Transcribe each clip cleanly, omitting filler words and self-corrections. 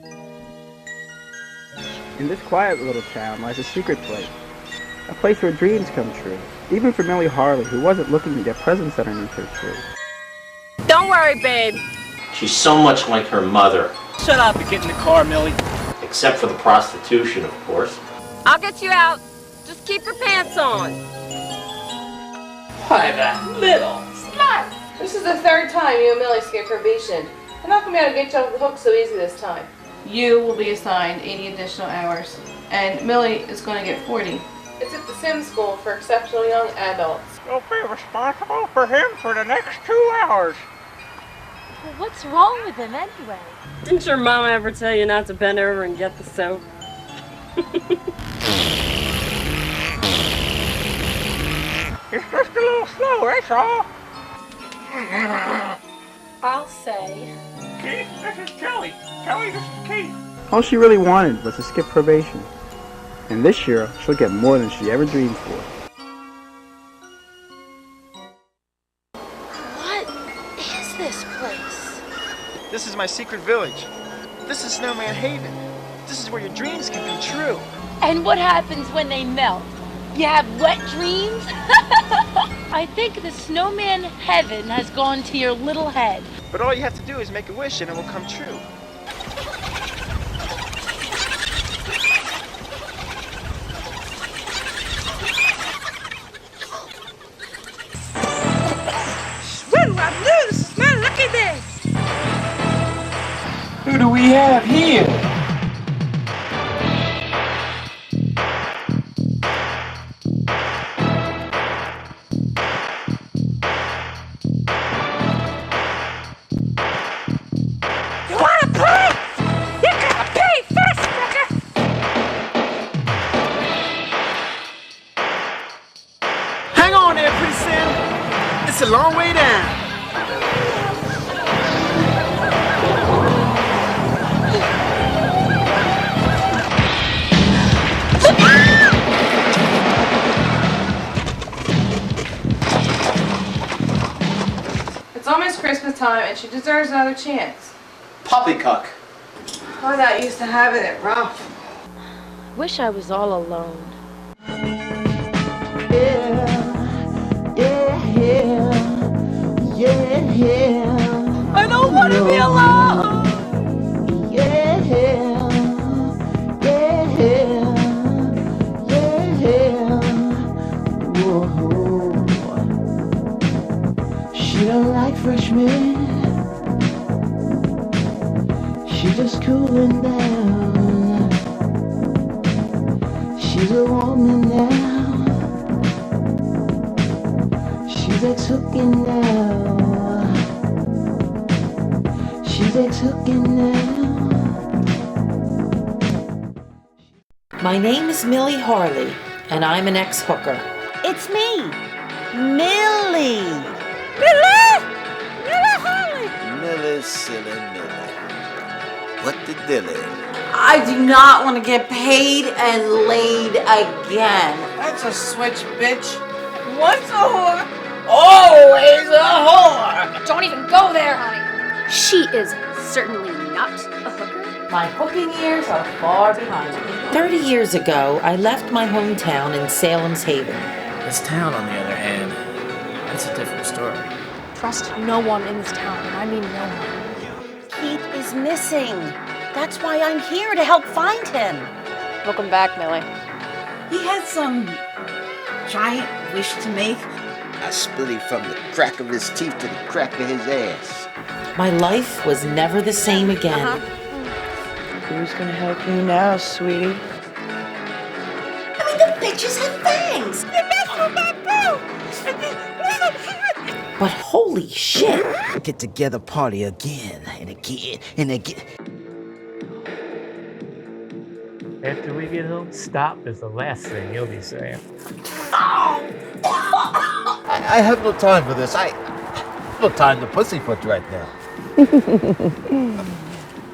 In this quiet little town lies a secret place. A place where dreams come true. Even for Millie Harley, who wasn't looking to get presents underneath her tree. Don't worry, babe. She's so much like her mother. Shut up and get in the car, Millie. Except for the prostitution, of course. I'll get you out. Just keep your pants on. Why, that little slut! This is the third time you and Millie escaped probation. I'm not going to be able to get you off the hook so easy this time. You will be assigned 80 additional hours, and Millie is going to get 40. It's at the Sim School for Exceptional Young Adults. You'll be responsible for him for the next 2 hours. Well, what's wrong with him anyway? Didn't your mama ever tell you not to bend over and get the soap? He's just a little slow, that's all. I'll say. Keith, this is Kelly. Kelly, this is Keith. All she really wanted was to skip probation. And this year, she'll get more than she ever dreamed for. What is this place? This is my secret village. This is Snowman Haven. This is where your dreams can be true. And what happens when they melt? You have wet dreams? I think the snowman heaven has gone to your little head. But all you have to do is make a wish and it will come true. Who do we have here? You wanna play? You gotta pay first, sucker! Hang on there, pretty Sam. It's a long way down. It's almost Christmas time, and she deserves another chance. Poppycock. Oh, that used to have it rough. Wish I was all alone. I don't want to be alone! She don't like freshmen. She just cooling down. She's a woman now. She's ex-hooking now. She's ex-hooking now. My name is Millie Harley, and I'm an ex-hooker. It's me, Millie. Millie, silly Millie. What the dilly? I do not want to get paid and laid again. That's a switch, bitch. What's a whore? Always a whore. Don't even go there, honey. She is certainly not a hooker. My hooking years are far behind me. 30 years ago, I left my hometown in Salem's Haven. This town, on the other hand, that's a different story. Trust no one in this town, and I mean no one. Keith is missing. That's why I'm here to help find him. Welcome back, Millie. He had some giant wish to make. I split him from the crack of his teeth to the crack of his ass. My life was never the same again. Who's gonna help you now, sweetie? I mean, the bitches have fangs. But holy shit! Get together party again and again and again. After we get home, stop is the last thing you'll be saying. I have no time for this. No time to pussyfoot right now.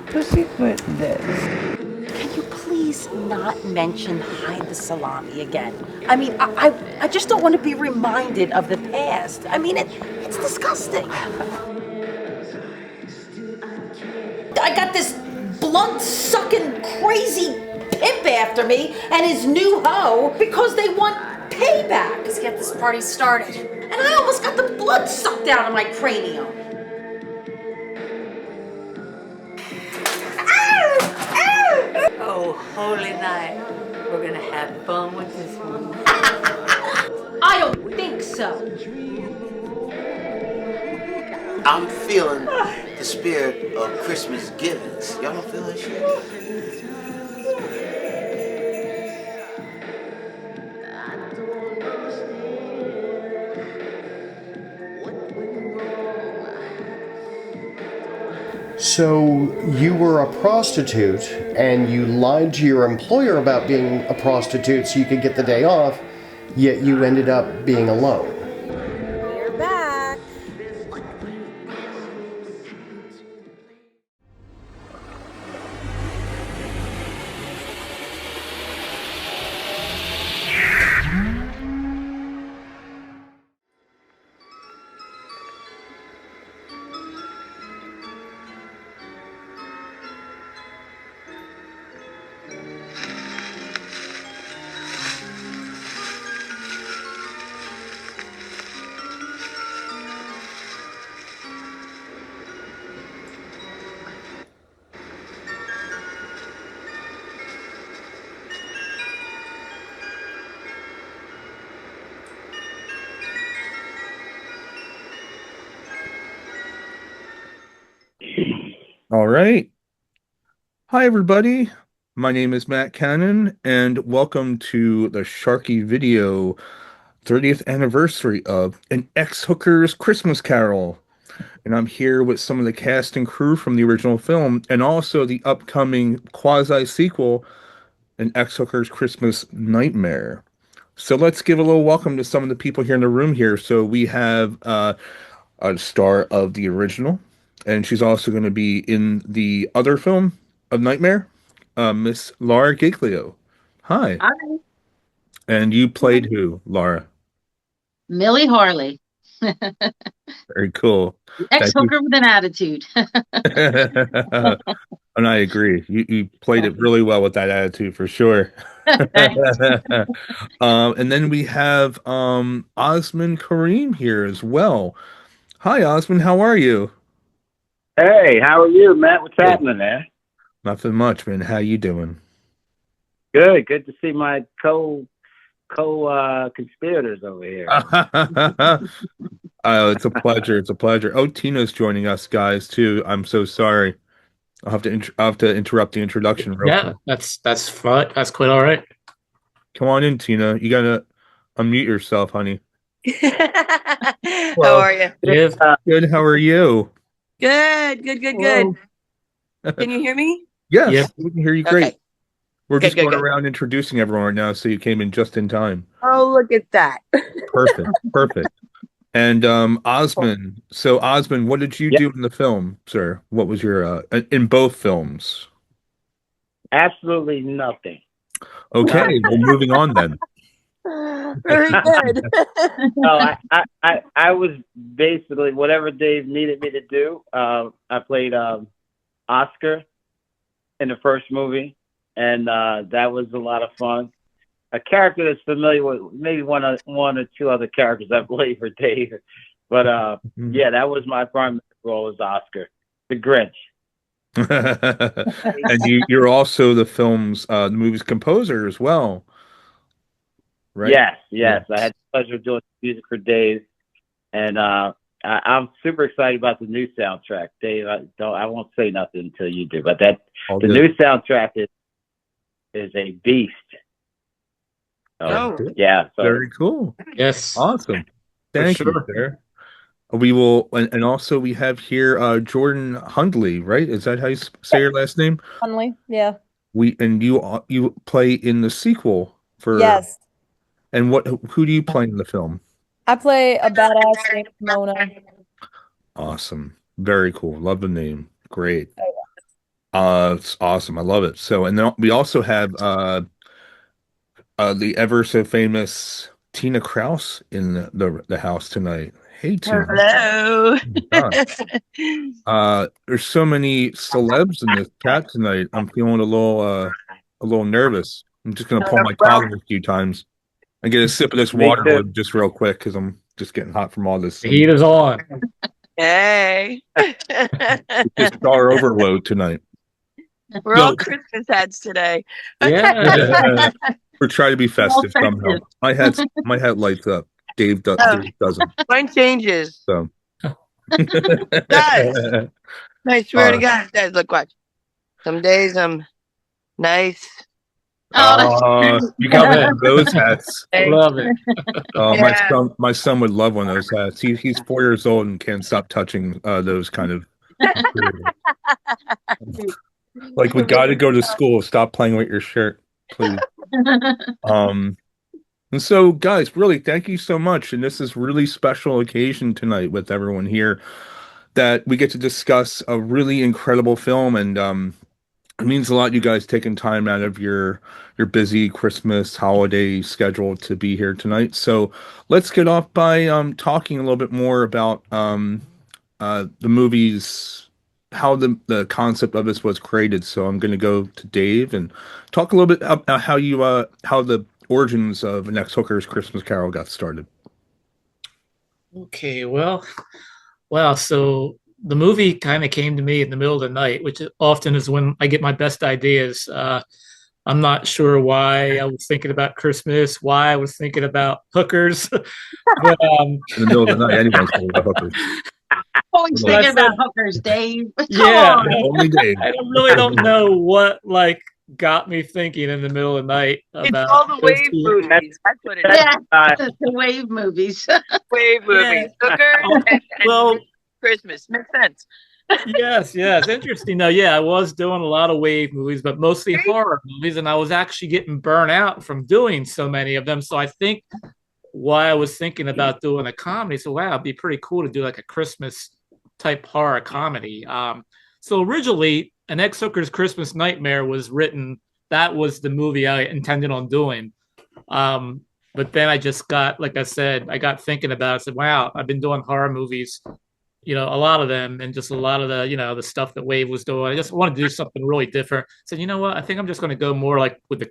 Pussyfoot this. Can you please not mention hide the salami again? I mean, I just don't want to be reminded of the past. I mean, it's disgusting. I got this blood-sucking, crazy pimp after me and his new hoe because they want payback. Let's get this party started. And I almost got the blood sucked out of my cranium. Oh, holy night. We're gonna have fun with this one. I don't think so. I'm feeling the spirit of Christmas givings. Y'all don't feel that shit? So you were a prostitute and you lied to your employer about being a prostitute so you could get the day off, yet you ended up being alone. We're back. All right. Hi, everybody. My name is Matt Cannon, and welcome to the Sharky Video 30th anniversary of An Ex-Hooker's Christmas Carol. And I'm here with some of the cast and crew from the original film, and also the upcoming quasi-sequel, An Ex-Hooker's Christmas Nightmare. So let's give a little welcome to some of the people here in the room here. So we have a star of the original, and she's also going to be in the other film of Nightmare, Miss Laura Giglio. Hi. Hi. And you played who, Laura? Millie Harley. Very cool. Ex-hooker with an attitude. And I agree. You played it really well with that attitude for sure. And then we have Osman Kareem here as well. Hi, Osman. How are you? Hey, how are you, Matt? What's happening, man? Nothing much, man. How you doing? Good. Good to see my conspirators over here. Oh, it's a pleasure. It's a pleasure. Oh, Tina's joining us, guys, too. I'm so sorry. I'll have to interrupt the introduction real quick. That's fine. That's quite all right. Come on in, Tina. You gotta unmute yourself, honey. How are you? Good. Good. How are you? Good. Can you hear me? Yes, Yeah. we can hear you great. Okay. We're just going good. around introducing everyone right now, so you came in just in time. Oh, look at that. Perfect. Perfect. And Osman. So Osman, what did you do in the film, sir? What was your in both films? Absolutely nothing. Okay, well, moving on then. Very good. No, I was basically whatever Dave needed me to do. I played Oscar in the first movie, and that was a lot of fun. A character that's familiar with maybe one or two other characters I played for Dave, but yeah, that was my primary role as Oscar, the Grinch. And you're also the movie's composer as well, right? Yes. I had the pleasure of doing music for Dave, and I'm super excited about the new soundtrack. Dave, I won't say nothing until you do, but the new soundtrack is a beast. Yeah. So. Very cool. Yes. Awesome. Thank you, sir. We will, and also we have here Jordan Hundley, right? Is that how you say your last name? Hundley, yeah. You play in the sequel for Yes. And who do you play in the film? I play a badass named Mona. Awesome. Very cool. Love the name. Great. Oh, yeah. It's awesome. I love it. So, and then we also have the ever so famous Tina Kraus in the house tonight. Hey, Tina. Hello. There's so many celebs in this chat tonight. I'm feeling a little nervous. I'm just gonna pull my collar a few times and get a sip of this water just real quick because I'm just getting hot from all this. The heat is on. Hey. It's star overload tonight. We're all Christmas hats today. Yeah. We're trying to be festive somehow. My hat lights up. Dave doesn't. Mine changes. So. It does. I swear to God, it does. Look, watch. Some days I'm nice. You got those hats. Love it. My son would love one of those hats. He's 4 years old and can't stop touching those kind of. Like, we got to go to school. Stop playing with your shirt, please. And so, guys, really, thank you so much. And this is a really special occasion tonight with everyone here that we get to discuss a really incredible film. And it means a lot you guys taking time out of your busy Christmas holiday schedule to be here tonight. So let's get off by talking a little bit more about the movies, how the concept of this was created. So I'm going to go to Dave and talk a little bit about how the origins of An Ex-Hooker's Christmas Carol got started. Okay, well, so the movie kind of came to me in the middle of the night, which often is when I get my best ideas. I'm not sure why I was thinking about Christmas, why I was thinking about hookers. But, in the middle of the night, anyone's thinking about hookers. Always thinking about hookers, Dave. Yeah, only Dave. I really don't know what got me thinking in the middle of the night about it's all the wave movies. That's what it is. Yeah, the wave movies. Wave movies. Hookers and Christmas. Makes sense. Yes, interesting. Though, yeah, I was doing a lot of wave movies, but mostly horror movies, and I was actually getting burnt out from doing so many of them. So I think why I was thinking about doing a comedy, so wow, it'd be pretty cool to do like a Christmas type horror comedy. So originally, An Ex-Hooker's Christmas Nightmare was written. That was the movie I intended on doing. But then I just got, like I said, I got thinking about it. I said, wow, I've been doing horror movies, a lot of them, and just a lot of the, the stuff that Wave was doing. I just wanted to do something really different. I said, you know what? I think I'm just going to go more like with the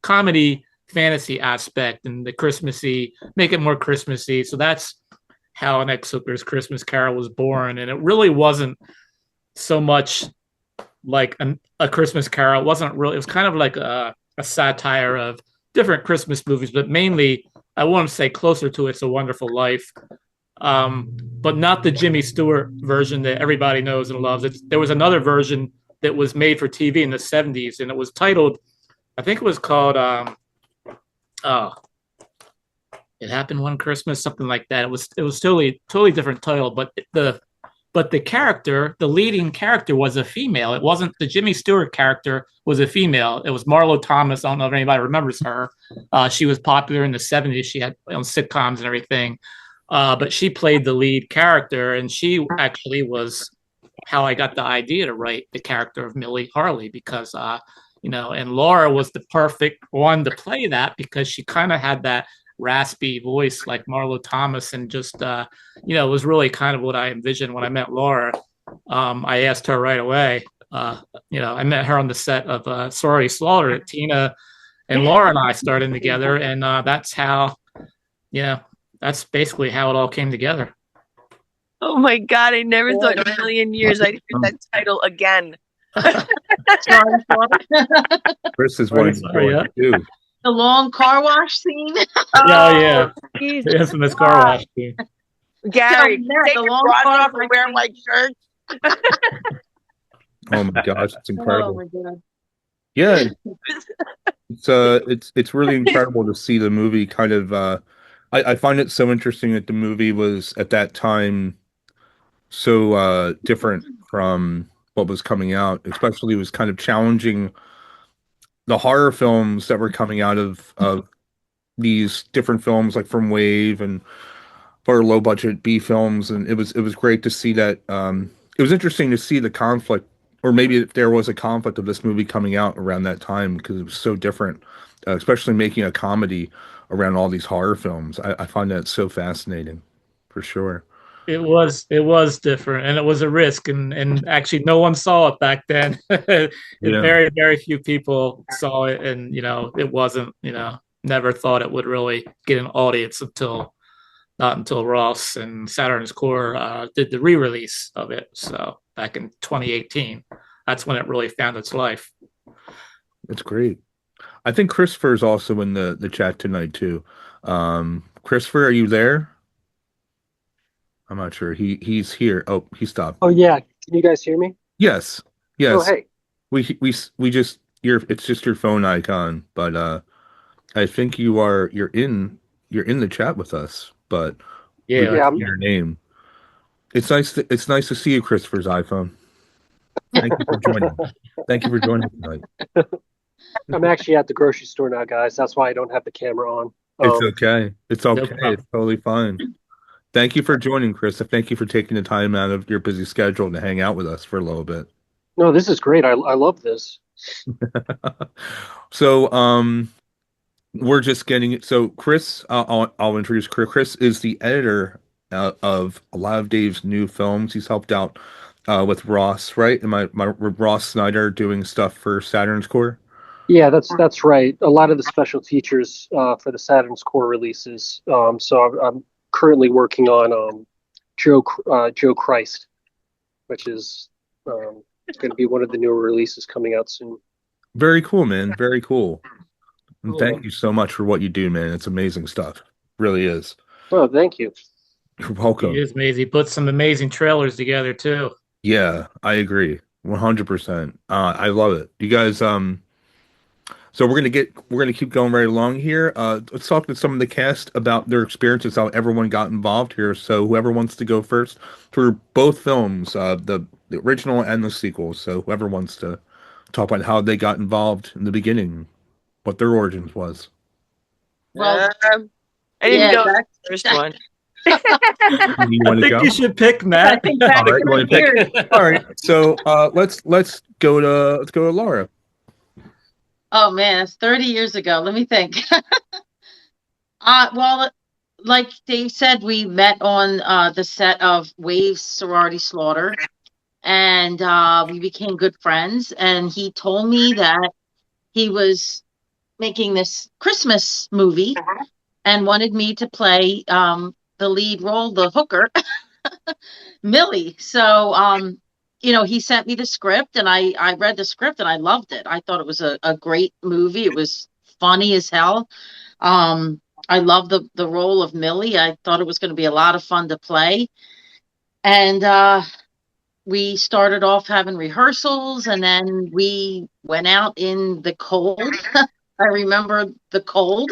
comedy fantasy aspect and the Christmassy, make it more Christmassy. So that's how An Ex-Hooker's Christmas Carol was born. And it really wasn't so much like a Christmas Carol. It wasn't really, it was kind of like a satire of different Christmas movies, but mainly I want to say closer to It's a Wonderful Life, but not the Jimmy Stewart version that everybody knows and loves. There was another version that was made for TV in the 70s, and it was titled, I think it was called, It Happened One Christmas, something like that. It was totally different title, but the character, the leading character, was a female. It wasn't the Jimmy Stewart character was a female. It was Marlo Thomas. I don't know if anybody remembers her. She was popular in the 70s. She had sitcoms and everything. But she played the lead character, and she actually was how I got the idea to write the character of Millie Harley, because, and Laura was the perfect one to play that because she kind of had that raspy voice like Marlo Thomas, and just it was really kind of what I envisioned when I met Laura. I asked her right away. I met her on the set of Sorry Slaughter. Tina and Laura and I started together, and that's how, that's basically how it all came together. Oh my God! I never thought in a million years I'd hear that title again. Chris is one too. The long car wash scene. Yeah. The infamous car wash scene. Gary, take your bras off and wear white shirts. Oh my gosh, it's incredible. Oh my God. Yeah, it's really incredible to see the movie kind of. I find it so interesting that the movie was at that time so different from what was coming out. Especially, it was kind of challenging the horror films that were coming out of these different films, like from Wave and for low budget B films, and it was great to see that. It was interesting to see the conflict, or maybe if there was a conflict of this movie coming out around that time, because it was so different, especially making a comedy around all these horror films. I find that so fascinating. for sure. It was different, and it was a risk, and actually no one saw it back then. Yeah. Very, very few people saw it, and it wasn't, never thought it would really get an audience until not until Ross and Saturn's Core did the re-release of it. So back in 2018, that's when it really found its life. It's great. I think Christopher's also in the chat tonight too. Christopher, are you there? I'm not sure. He's here. Oh, he stopped. Oh yeah, can you guys hear me? Yes. Yes. Oh hey. We just it's just your phone icon, but I think you're in the chat with us, but we yeah, your name. It's nice to see you, Christopher's iPhone. Thank you for joining. Thank you for joining tonight. I'm actually at the grocery store now, guys. That's why I don't have the camera on. It's okay. It's okay. No It's totally fine. Thank you for joining, Chris. Thank you for taking the time out of your busy schedule to hang out with us for a little bit. No, this is great. I love this. So, we're just getting it. So, Chris, I'll introduce Chris. Chris is the editor of a lot of Dave's new films. He's helped out with Ross, right? And my Ross Snyder doing stuff for Saturn's Core. Yeah, that's right. A lot of the special features for the Saturn's Core releases. So I'm currently working on Joe Christ, which is going to be one of the newer releases coming out soon. Very cool, man. Very cool. And thank you so much for what you do, man. It's amazing stuff. Really is. Oh, thank you. You're welcome. He is amazing. He put some amazing trailers together too. Yeah, I agree. 100%. I love it. You guys, so we're gonna keep going right along here. Let's talk to some of the cast about their experiences, how everyone got involved here. So whoever wants to go first for both films, the original and the sequel. So whoever wants to talk about how they got involved in the beginning, what their origins was. Well, I didn't go with the first one. I think you should pick Matt. I think Matt All right, you want to pick? All right. So let's go to Laura. Oh man, it's 30 years ago. Let me think. Well, like Dave said, we met on the set of Waves Sorority Slaughter, and we became good friends. And he told me that he was making this Christmas movie and wanted me to play the lead role, the hooker, Millie. So he sent me the script, and I read the script and I loved it. I thought it was a great movie. It was funny as hell. I loved the role of Millie. I thought it was going to be a lot of fun to play. And we started off having rehearsals, and then we went out in the cold. I remember the cold,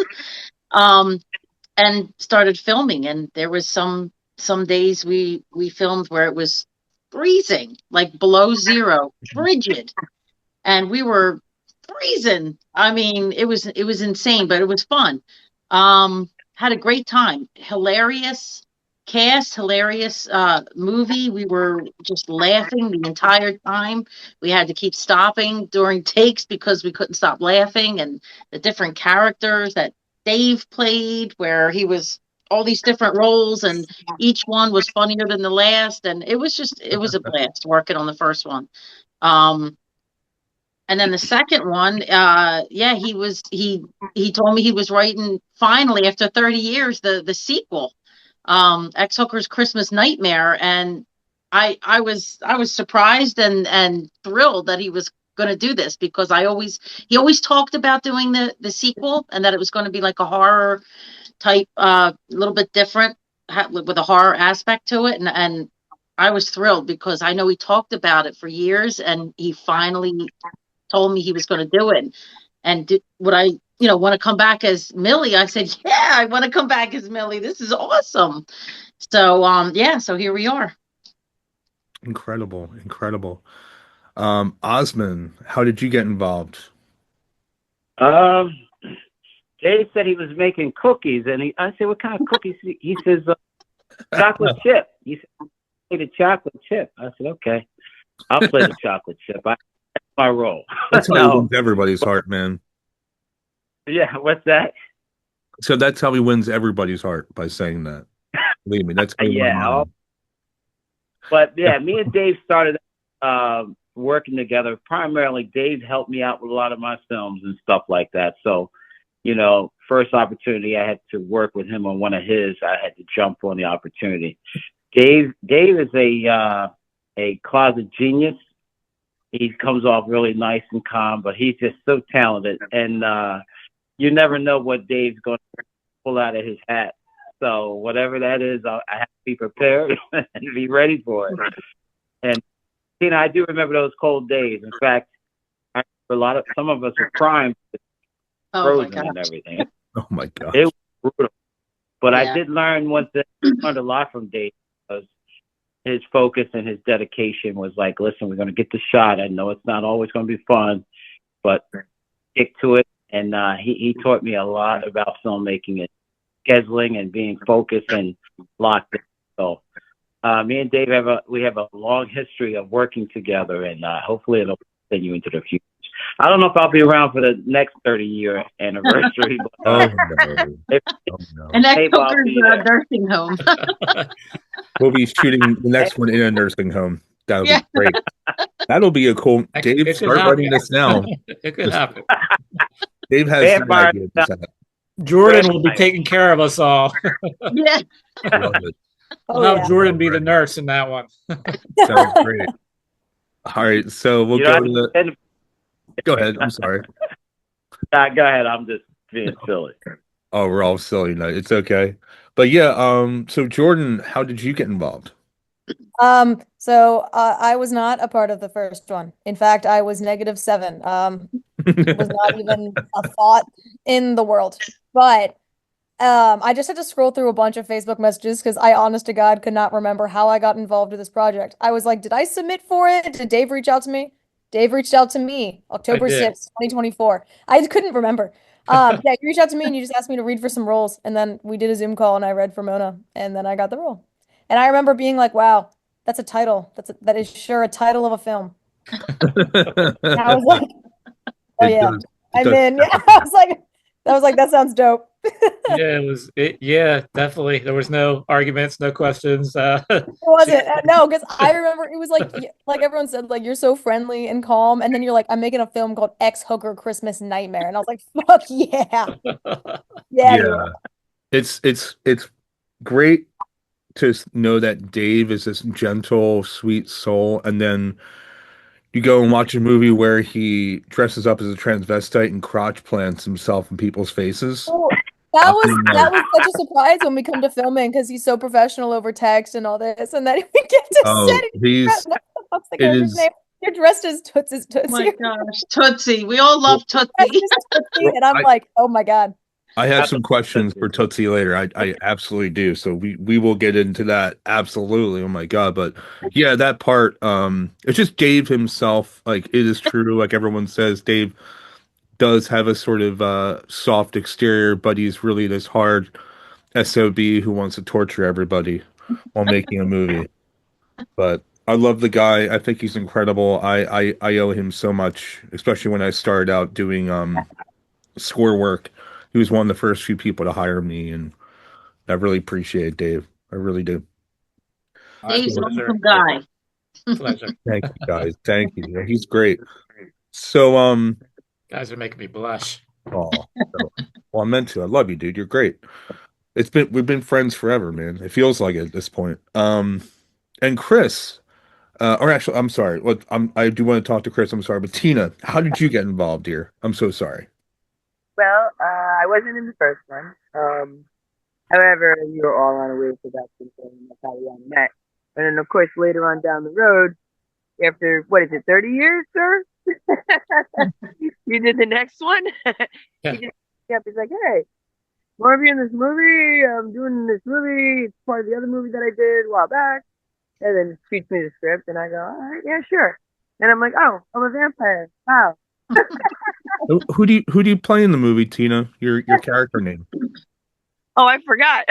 and started filming. And there was some days we filmed where it was freezing, like below zero, frigid, and we were freezing. I mean, it was insane, but it was fun. Had a great time. Hilarious cast, hilarious movie. We were just laughing the entire time. We had to keep stopping during takes because we couldn't stop laughing, and the different characters that Dave played, where he was all these different roles, and each one was funnier than the last, and it was a blast working on the first one. And then the second one, he told me he was writing, finally after 30 years, the sequel, Ex-Hooker's Christmas Nightmare, and I was surprised and thrilled that he was going to do this, because he always talked about doing the sequel, and that it was going to be like a horror type, a little bit different with a horror aspect to it, and I was thrilled because I know he talked about it for years, and he finally told me he was going to do it. And would I want to come back as Millie? I said, yeah, I want to come back as Millie. This is awesome. So so here we are. Incredible. Osman, how did you get involved? Dave said he was making cookies, and I said, what kind of cookies? He says, chocolate chip. He said, play the chocolate chip. I said, okay, I'll play the chocolate chip. That's my role. That's how he wins everybody's heart, man. Yeah, what's that? So that's how he wins everybody's heart, by saying that. Believe me, that's going my Yeah. mind. But yeah, me and Dave started working together. Primarily, Dave helped me out with a lot of my films and stuff like that. So, you know, first opportunity I had to work with him on one of his, I had to jump on the opportunity. Dave is a closet genius. He comes off really nice and calm, but he's just so talented. And you never know what Dave's going to pull out of his hat. So whatever that is, I have to be prepared and be ready for it. And Tina, I do remember those cold days. In fact, some of us were crying, frozen and everything. Oh my God! It was brutal. But Yeah. I did learn one thing. I learned a lot from Dave because his focus and his dedication was like, listen, we're going to get the shot. I know it's not always going to be fun, but stick to it. And he taught me a lot about filmmaking and scheduling and being focused and locked in. So me and Dave have a long history of working together, and hopefully it'll continue into the future. I don't know if I'll be around for the next 30-year anniversary. But, And next Hooker's nursing home. We'll be shooting the next one in a nursing home. That'll be great. That'll be a cool. Dave, start writing this now. It could happen. Dave has some ideas. Jordan will be taking care of us all. Yeah. I'll have Jordan be the nurse in that one. Sounds great. All right, so we'll go to the. Go ahead. I'm sorry. Go ahead. I'm just being silly. Oh, we're all silly tonight. It's okay. But yeah, so Jordan, how did you get involved? So I was not a part of the first one. In fact, I was -7. It was not even a thought in the world. But I just had to scroll through a bunch of Facebook messages because I, honest to God, could not remember how I got involved with this project. I was like, did I submit for it? Did Dave reach out to me? Dave reached out to me October 6th, 2024. I couldn't remember. Yeah, you reached out to me and you just asked me to read for some roles. And then we did a Zoom call and I read for Mona and then I got the role. And I remember being like, wow, that's a title. That is sure a title of a film. And I was like, oh yeah, I'm in. Yeah, I was like, that sounds dope. Yeah, definitely. There was no arguments, no questions. It wasn't. No, because I remember it was like everyone said, like, you're so friendly and calm, and then you're like, I'm making a film called Ex-Hooker Christmas Nightmare, and I was like, fuck yeah. Yeah. It's great to know that Dave is this gentle, sweet soul, and then you go and watch a movie where he dresses up as a transvestite and crotch plants himself in people's faces. Oh, that was such a surprise when we come to filming because he's so professional over text and all this, and then we get to set it. What's the character's name? You're dressed as Tootsie. Oh my gosh, Tootsie! We all love Tootsie. And I'm like, oh my God. I have some questions for Tootsie later. I absolutely do. So we will get into that. Absolutely. Oh my God. But yeah, that part, it's just Dave himself. Like, it is true. Like everyone says, Dave does have a sort of soft exterior, but he's really this hard SOB who wants to torture everybody while making a movie. But I love the guy. I think he's incredible. I owe him so much, especially when I started out doing score work. He was one of the first few people to hire me, and I really appreciate Dave. I really do. Dave's an awesome guy. Pleasure. Thank you, guys. Thank you. He's great. So, guys are making me blush. Oh, well, I'm meant to. I love you, dude. You're great. We've been friends forever, man. It feels like it at this point. And Chris, or actually, I'm sorry. I do want to talk to Chris. I'm sorry, but Tina, how did you get involved here? I'm so sorry. Well, I wasn't in the first one. However, we were all on a wave production, and that's how we all met. And then, of course, later on down the road, after, 30 years, sir? You did the next one? Yeah. He just he's like, hey, more of you in this movie. I'm doing this movie. It's part of the other movie that I did a while back. And then shoots me the script, and I go, all right, yeah, sure. And I'm like, oh, I'm a vampire. Wow. Who do you play in the movie, Tina? Your character name? Oh, I forgot.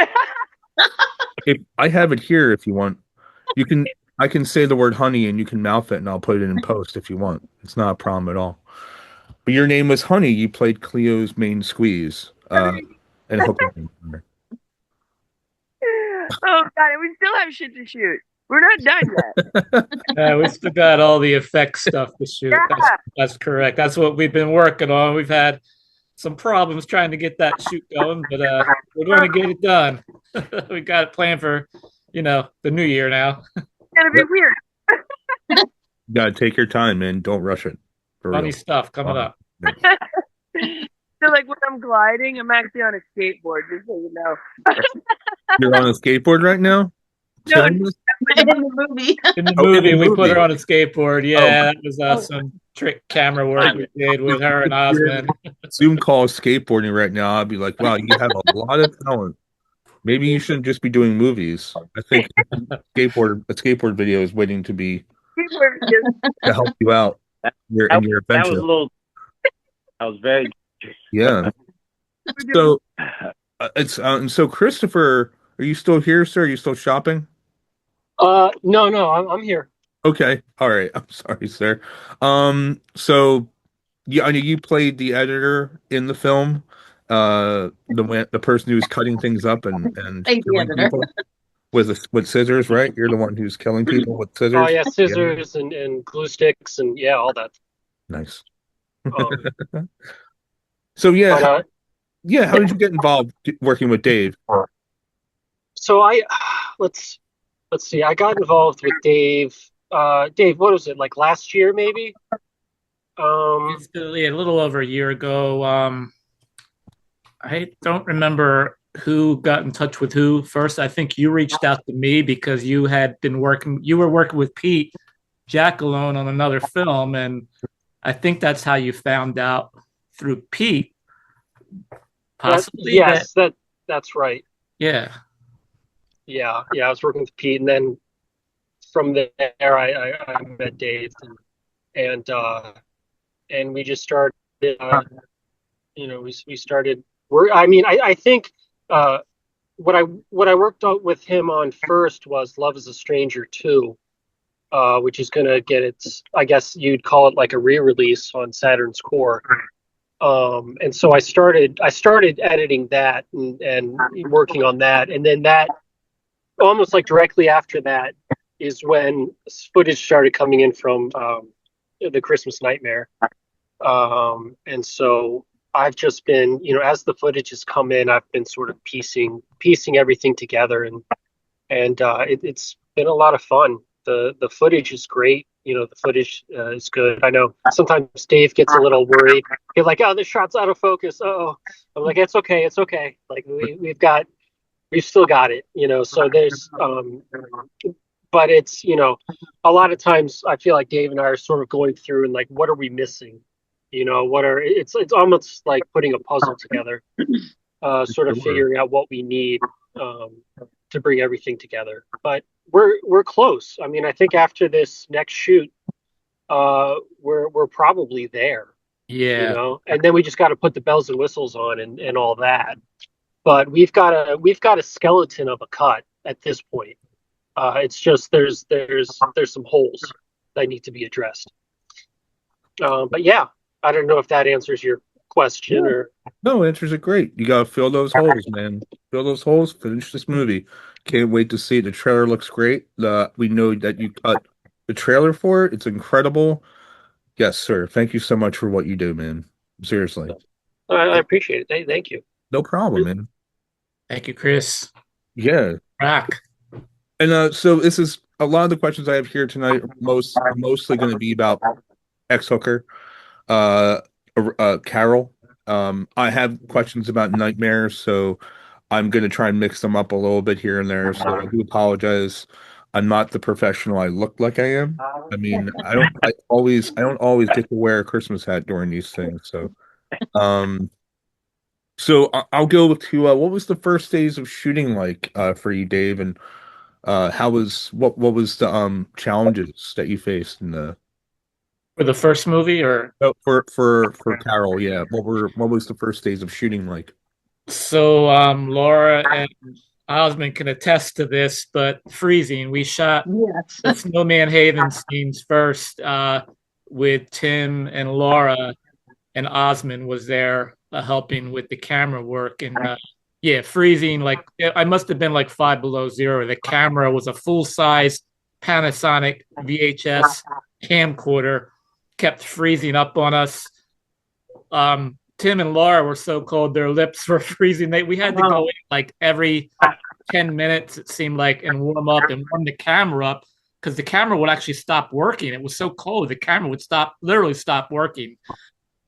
If I have it here, if you want, I can say the word honey and you can mouth it, and I'll put it in post if you want. It's not a problem at all. But your name was Honey. You played Cleo's main squeeze. And Hooker. Oh God, and we still have shit to shoot. We're not done yet. We still got all the effect stuff to shoot. Yeah. That's correct. That's what we've been working on. We've had some problems trying to get that shoot going, but we're going to get it done. We got it planned for, the new year now. It's gonna be weird. You gotta take your time, man. Don't rush it. For Funny real. stuff coming up. So like when I'm gliding, I'm actually on a skateboard, just so you know. You're on a skateboard right now? No, Filming this? In the movie. In the Oh, in movie, the we put movie. her on a skateboard. Yeah, Oh. that was some trick camera work we did with her and Osmond. Zoom call skateboarding right now. I'd be like, wow, you have a lot of talent. Maybe you shouldn't just be doing movies. I think a skateboard video is waiting to be to help you out in your That adventure. was a little. That was very. Yeah. So and so Christopher, are you still here, sir? Are you still shopping? No, I'm here. Okay. All right. I'm sorry, sir. So I know you played the editor in the film, the person who's cutting things up and killing people with scissors, right? You're the one who's killing people with scissors. Oh yeah, scissors and glue sticks and yeah, all that. Nice. Um, So yeah, but, how did you get involved working with Dave? so let's see. I got involved with Dave. Dave, what was it, like last year maybe? It's a little over a year ago. I don't remember who got in touch with who first. I think you reached out to me because you were working with Pete Giacalone on another film, and I think that's how you found out through Pete. Possibly. Yes, that's right. Yeah. Yeah. I was working with Pete, and then from there I met Dave, and we just started. We started. I think what I worked out with him on first was Love Is a Stranger 2, which is going to get its, I guess you'd call it like a re-release on Saturn's Core. And so I started editing that and working on that, and then that almost like directly after that is when footage started coming in from the Christmas Nightmare. And so I've just been, as the footage has come in, I've been sort of piecing everything together, and it's been a lot of fun. The footage is great. The footage is good. I know sometimes Dave gets a little worried. He's like, "Oh, this shot's out of focus." Oh, I'm like, "It's okay. It's okay. Like we've still got it." So there's, but it's, a lot of times I feel like Dave and I are sort of going through and like, what are we missing? It's almost like putting a puzzle together, sort of figuring out what we need to bring everything together. But we're close. I mean, I think after this next shoot, we're probably there. Yeah. And then we just got to put the bells and whistles on and all that. But we've got a skeleton of a cut at this point. It's just there's some holes that need to be addressed. But yeah, I don't know if that answers your question or. No, answers are great. You gotta fill those holes, man. Fill those holes. Finish this movie. Can't wait to see it. The trailer looks great. We know that you cut the trailer for it. It's incredible. Yes, sir. Thank you so much for what you do, man. Seriously. I appreciate it. Thank you. No problem, man. Thank you, Chris. Yeah. Rock. And so this is a lot of the questions I have here tonight are mostly going to be about X-Hooker, Carol. I have questions about Nightmares, so I'm going to try and mix them up a little bit here and there. So I do apologize. I'm not the professional I look like I am. I mean, I don't always get to wear a Christmas hat during these things. So, I'll go to what was the first days of shooting like for you, Dave, and what was the challenges that you faced in the for the first movie, or for Carol? Yeah, what was the first days of shooting like? So Laura and Osmond can attest to this, but freezing. We shot the Snowman Haven scenes first with Tim and Laura, and Osmond was there helping with the camera work, and Yeah, freezing. Like I must have been like 5 below 0. The camera was a full size Panasonic VHS camcorder, kept freezing up on us. Tim and Laura were so cold, their lips were freezing. We had to go in like every 10 minutes, it seemed like, and warm up and warm the camera up because the camera would actually stop working. It was so cold, the camera would literally stop working.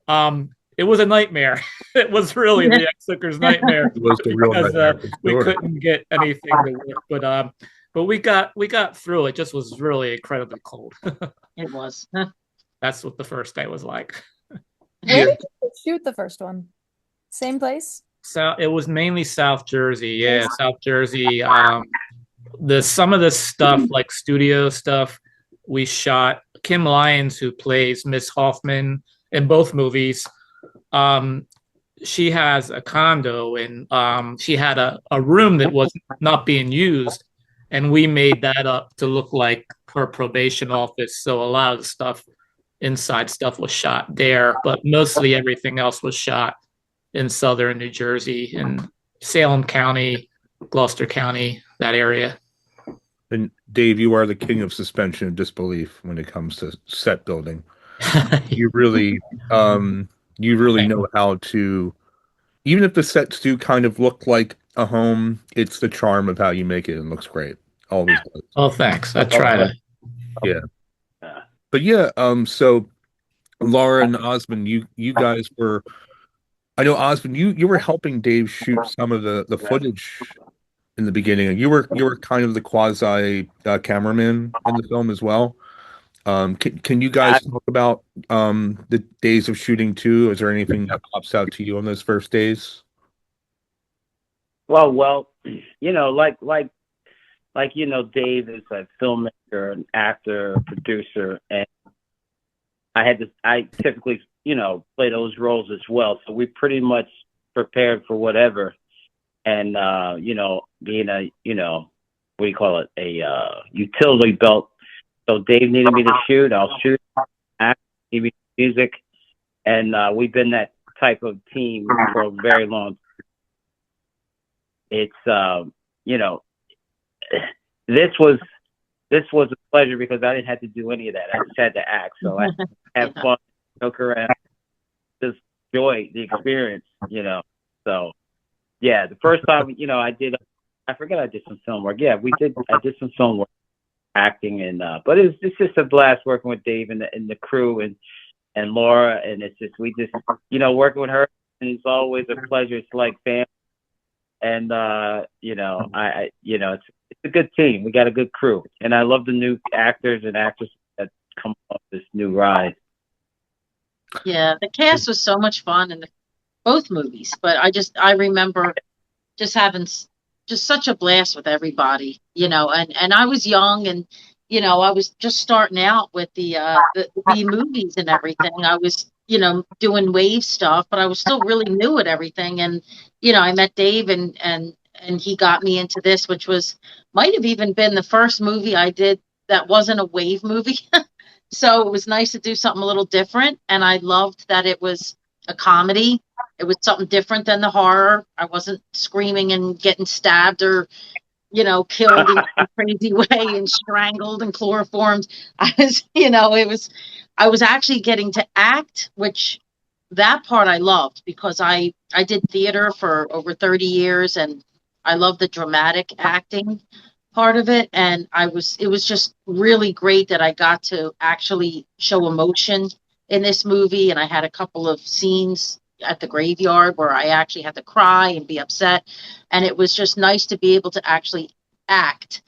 It was a nightmare. It was really the ex-hooker's nightmare. It was the real nightmare, for we sure. couldn't get anything to work. But we got through. It just was really incredibly cold. It was. That's what the first day was like. Where did you shoot the first one? Same place? So it was mainly South Jersey. Yeah, South Jersey. Some of the stuff, like studio stuff, we shot. Kim Lyons, who plays Miss Hoffman in both movies, she has a condo, and she had a room that was not being used, and we made that up to look like her probation office. So a lot of the stuff, inside stuff, was shot there, but mostly everything else was shot in southern New Jersey, in Salem County, Gloucester County, that area. And Dave, you are the king of suspension of disbelief when it comes to set building. You really know how to, even if the sets do kind of look like a home, it's the charm of how you make it and looks great. Always does. Oh, thanks. I try to. Yeah. But yeah, so Laura and Osmond, you guys were, I know Osmond, you were helping Dave shoot some of the footage in the beginning. You were kind of the quasi cameraman in the film as well. Can you guys talk about the days of shooting too? Is there anything that pops out to you on those first days? Well, you know, like you know, Dave is a filmmaker, an actor, a producer, and I typically, you know, play those roles as well. So we pretty much prepared for whatever. And you know, being a, you know, what do you call it, a utility belt. So Dave needed me to shoot, I'll shoot, act, give me music, and we've been that type of team for a very long time. It's you know, this was a pleasure because I didn't have to do any of that. I just had to act. So I had fun, joke around, just enjoy the experience, you know. So yeah, the first time, you know, I did some film work. Yeah, I did some film work, acting, and but it's just a blast working with Dave and the crew and Laura, and we just you know, working with her, and it's always a pleasure. It's like family. And you know, I you know, it's a good team. We got a good crew, and I love the new actors and actresses that come off this new ride. Yeah, the cast was so much fun in both movies, but I remember just having just such a blast with everybody, you know, and I was young, and you know, I was just starting out with the B movies and everything. I was, you know, doing wave stuff, but I was still really new at everything. And, you know, I met Dave, and he got me into this, which might have even been the first movie I did that wasn't a wave movie. So it was nice to do something a little different. And I loved that it was a comedy. It was something different than the horror. I wasn't screaming and getting stabbed or, you know, killed in a crazy way and strangled and chloroformed. I was, you know, I was actually getting to act, which that part I loved because I did theater for over 30 years, and I love the dramatic acting part of it. And it was just really great that I got to actually show emotion in this movie. And I had a couple of scenes at the graveyard where I actually had to cry and be upset. And it was just nice to be able to actually act,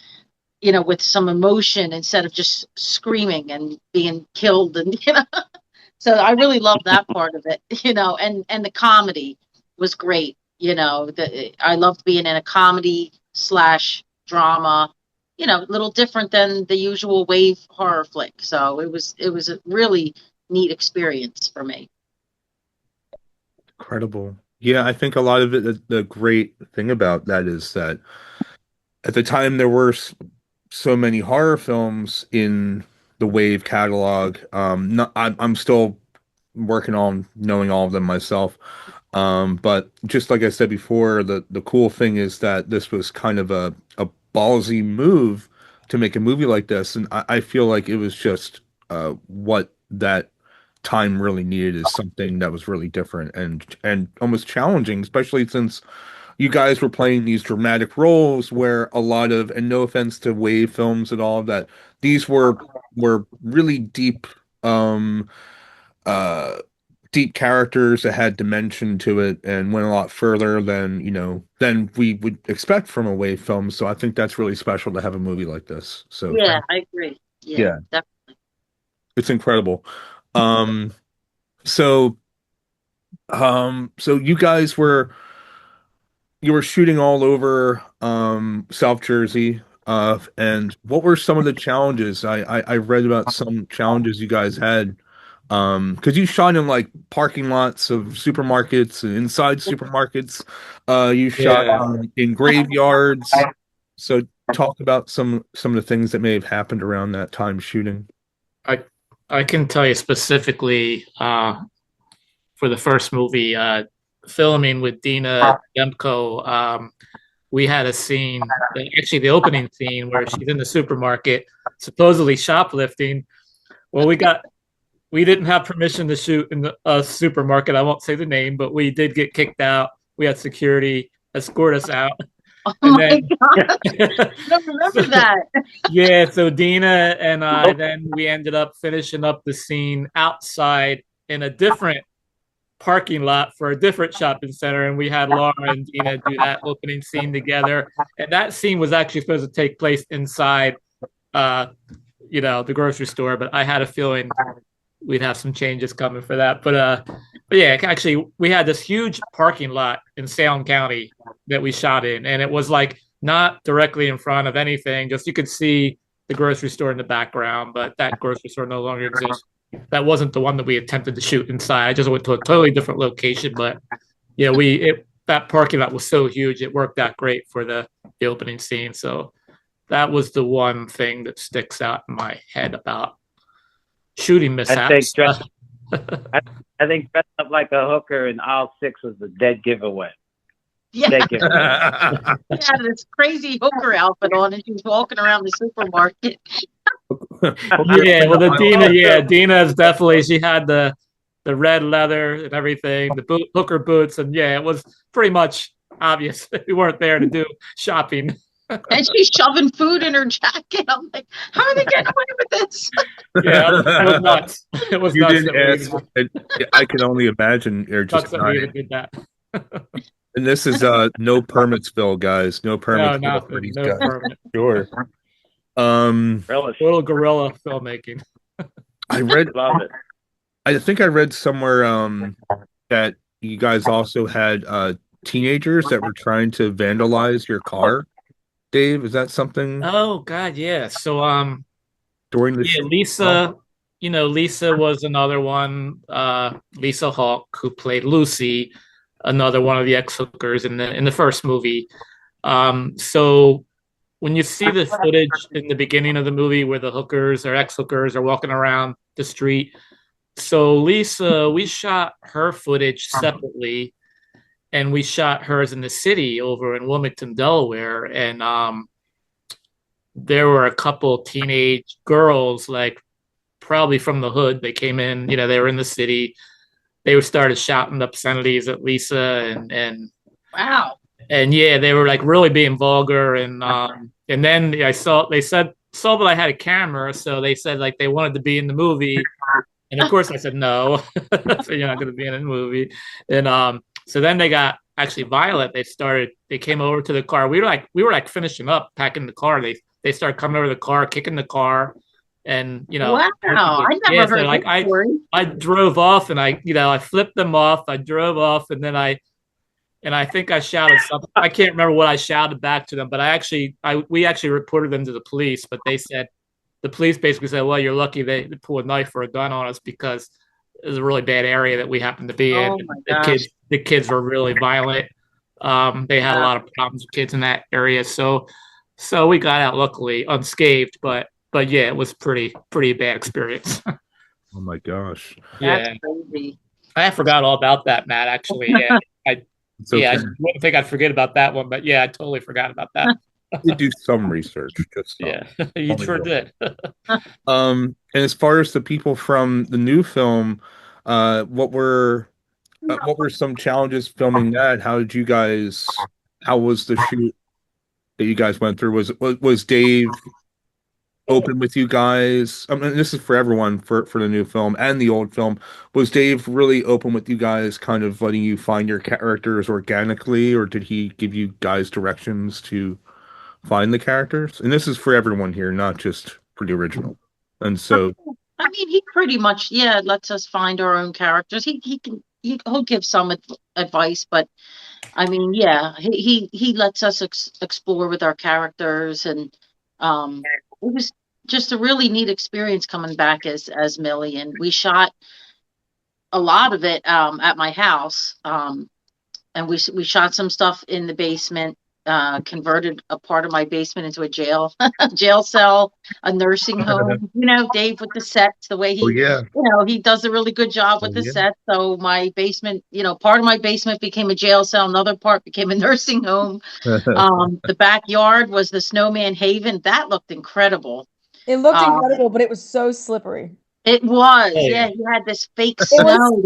you know, with some emotion instead of just screaming and being killed. And, you know, so I really loved that part of it, you know, and the comedy was great. You know, I loved being in a comedy / drama, you know, a little different than the usual wave horror flick. So it was a really neat experience for me. Incredible. Yeah, I think a lot of it, the great thing about that is that at the time there were so many horror films in the wave catalog. I'm still working on knowing all of them myself. But just like I said before, the cool thing is that this was kind of a ballsy move to make a movie like this, and I feel like it was just what that time really needed is something that was really different and almost challenging, especially since you guys were playing these dramatic roles where a lot of, and no offense to wave films and all of that, these were really deep uh deep characters that had dimension to it and went a lot further than we would expect from a wave film. So I think that's really special to have a movie like this. So Yeah, I agree. yeah, Definitely. it's incredible. Um so so you were shooting all over South Jersey. And what were some of the challenges? I read about some challenges you guys had. Because you shot in like parking lots of supermarkets and inside supermarkets. You shot Yeah. in graveyards. So talk about some of the things that may have happened around that time shooting. I can tell you specifically for the first movie, filming with Dina Demko, we had a scene, actually the opening scene where she's in the supermarket, supposedly shoplifting. Well, we didn't have permission to shoot in a supermarket. I won't say the name, but we did get kicked out. We had security escort us out. Oh my God. I don't remember that. Yeah, so Dina and I, then we ended up finishing up the scene outside in a different parking lot for a different shopping center, and we had Laura and Dina do that opening scene together. And that scene was actually supposed to take place inside the grocery store, but I had a feeling we'd have some changes coming for that. But yeah, actually we had this huge parking lot in Salem County that we shot in, and it was like not directly in front of anything, just you could see the grocery store in the background, but that grocery store no longer exists. That wasn't the one that we attempted to shoot inside. I just went to a totally different location, but yeah, that parking lot was so huge, it worked out great for the opening scene. So that was the one thing that sticks out in my head about shooting mishaps. I think dressing up like a hooker in aisle 6 was a dead giveaway. Yeah. Dead giveaway. She had this crazy hooker outfit on, and she was walking around the supermarket. Yeah, well, Dina is definitely, she had the red leather and everything, the hooker boots, and yeah, it was pretty much obvious we weren't there to do shopping. And she's shoving food in her jacket. I'm like, how are they getting away with this? Yeah, it was nuts. It was You nuts. didn't ask. I can only imagine you're just Nuts that we even did that. And this is no Permitsville, guys. No Permitsville for these guys. Permit. Sure. Little guerrilla filmmaking. I read. Love it. I think I read somewhere that you guys also had teenagers that were trying to vandalize your car. Dave, is that something? Oh God, yeah. So during the Lisa, Lisa was another one. Lisa Hawk, who played Lucy, another one of the ex-hookers in the first movie. So when you see the footage in the beginning of the movie where the hookers or ex-hookers are walking around the street, so Lisa, we shot her footage separately, and we shot hers in the city over in Wilmington, Delaware, and there were a couple teenage girls, like probably from the hood. They came in, they were in the city. They started shouting obscenities at Lisa, and wow, and yeah, they were like really being vulgar, and then they saw that I had a camera, so they said like they wanted to be in the movie, and of course I said no, so you're not going to be in the movie, and so then they got actually violent. They came over to the car. We were like finishing up packing the car. They started coming over the car, kicking the car. And wow, I never heard like this story. I drove off, and I flipped them off. I drove off, and then I think I shouted something. I can't remember what I shouted back to them, but we actually reported them to the police. But the police basically said, "Well, you're lucky they pulled a knife or a gun on us because it was a really bad area that we happened to be in. The kids were really violent. They had a lot of problems with kids in that area, so we got out luckily unscathed, but yeah, it was pretty bad experience. Oh my gosh. Yeah. That's crazy. I forgot all about that, Matt. Actually, yeah, I okay. I wouldn't think I'd forget about that one, but yeah, I totally forgot about that. You do some research, just some. Yeah, you sure did. And as far as the people from the new film, what were some challenges filming that? How was the shoot that you guys went through? Was Dave open with you guys? I mean, this is for everyone for the new film and the old film. Was Dave really open with you guys, kind of letting you find your characters organically, or did he give you guys directions to find the characters? And this is for everyone here, not just for the original. And so, I mean, he pretty much, lets us find our own characters. He'll give some advice, but I mean, yeah, he lets us explore with our characters, and it was just a really neat experience coming back as Millie. And we shot a lot of it at my house, and we shot some stuff in the basement. Converted a part of my basement into a jail cell, a nursing home. Dave with the sets, the way he does a really good job with the sets. So my basement, part of my basement became a jail cell, another part became a nursing home. The backyard was the snowman haven. That looked incredible. It looked incredible, but it was so slippery. It was, yeah. You had this fake snow.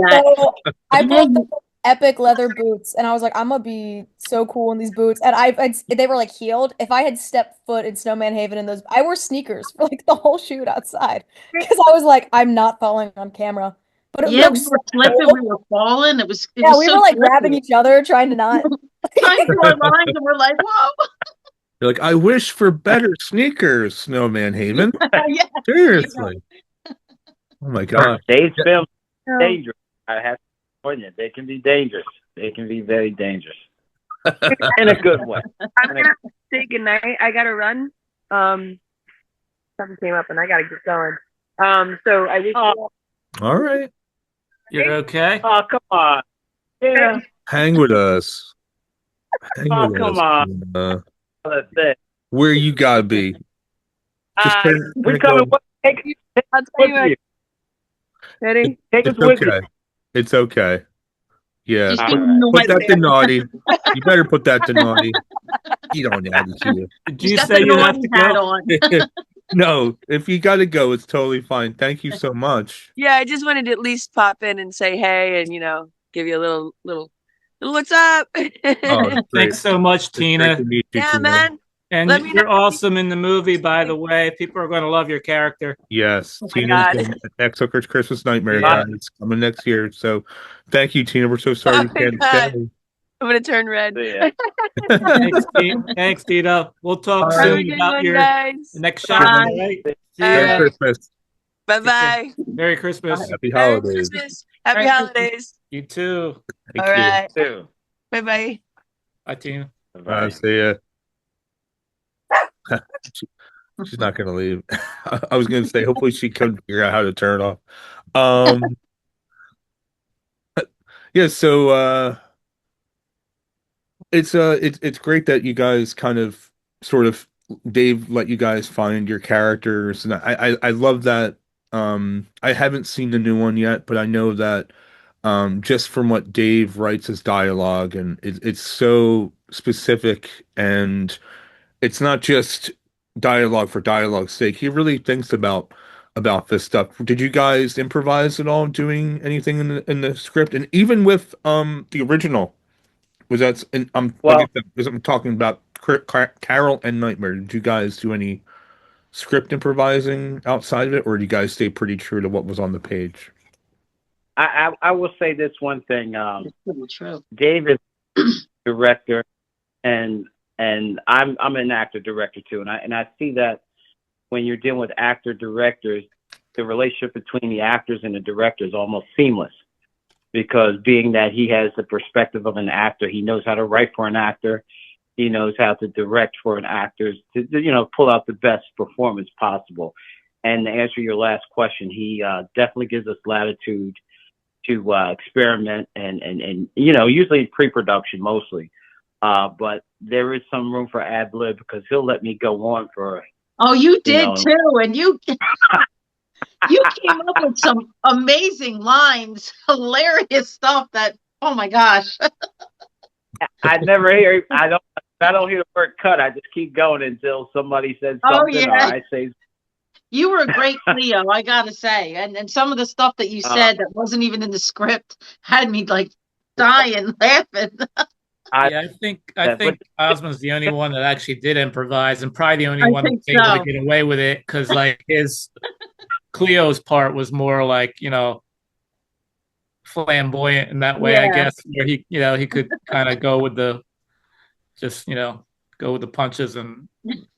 I bought the epic leather boots, and I was like, I'm gonna be so cool in these boots. And they were like heeled. If I had stepped foot in Snowman Haven in those, I wore sneakers for like the whole shoot outside because I was like, I'm not falling on camera. But it we were slipping, we were falling. It was we were like slippery, grabbing each other, trying to not trying to do our lines, and we're like, whoa. You're like, I wish for better sneakers, Snowman Haven. Yeah. Seriously. Oh my God. Dave's film is dangerous. I have to warn you, they can be dangerous. They can be very dangerous. In a good way. I'm gonna say goodnight. I gotta run. Something came up and I gotta get going. So I wish you all right. You're okay? Oh, come on. Yeah. Hang with us. Come on. Where you gotta be. We're coming. I'll tell you what. Ready? Take us with you. It's okay. Yeah. Put that to naughty. You better put that to naughty. You don't have to. Did you say you have to go? No, if you got to go, it's totally fine. Thank you so much. Yeah, I just wanted to at least pop in and say hey, and give you a little what's up. Thanks so much, Tina. Yeah, Tina. man. And you're awesome in the movie, by the way. People are going to love your character. Yes, Tina's in Ex Hooker's Christmas Nightmare. Guys, it's coming next year. So, thank you, Tina. We're so sorry you can't stay. I'm gonna turn red. Thanks, Tina. We'll talk soon about your next shot. Right? Merry Christmas. Bye-bye. Merry Christmas. Happy holidays. Happy holidays. You too. All right. Bye-bye. Bye, Tina. Bye. See ya. She's not gonna leave. I was gonna say, hopefully she can figure out how to turn it off. Yeah, so it's great that you guys kind of sort of Dave let you guys find your characters, and I love that. I haven't seen the new one yet, but I know that just from what Dave writes as dialogue, and it's so specific, and it's not just dialogue for dialogue's sake. He really thinks about this stuff. Did you guys improvise at all doing anything in the script? And even with the original, was that I'm talking about Carol and Nightmare. Did you guys do any script improvising outside of it, or did you guys stay pretty true to what was on the page? I will say this one thing. It's pretty true. Dave is director, and I'm an actor director too, and I see that when you're dealing with actor directors, the relationship between the actors and the director is almost seamless, because being that he has the perspective of an actor, he knows how to write for an actor, he knows how to direct for an actor to pull out the best performance possible. And to answer your last question, he definitely gives us latitude to experiment and usually pre-production mostly. But there is some room for ad lib, because he'll let me go on for. Oh, you did too, and you. You came up with some amazing lines, hilarious stuff that, oh my gosh. I never hear. I don't hear the word cut. I just keep going until somebody says Oh, something, or yeah. I say. You were a great Cleo, I gotta say. And some of the stuff that you said that wasn't even in the script had me like dying laughing. Yeah, I think Osmond's the only one that actually did improvise, and probably the only I one that think was able to so. get away with it because like his Cleo's part was more like flamboyant in that way, I Yeah. guess, where he could kind of go with the just go with the punches, and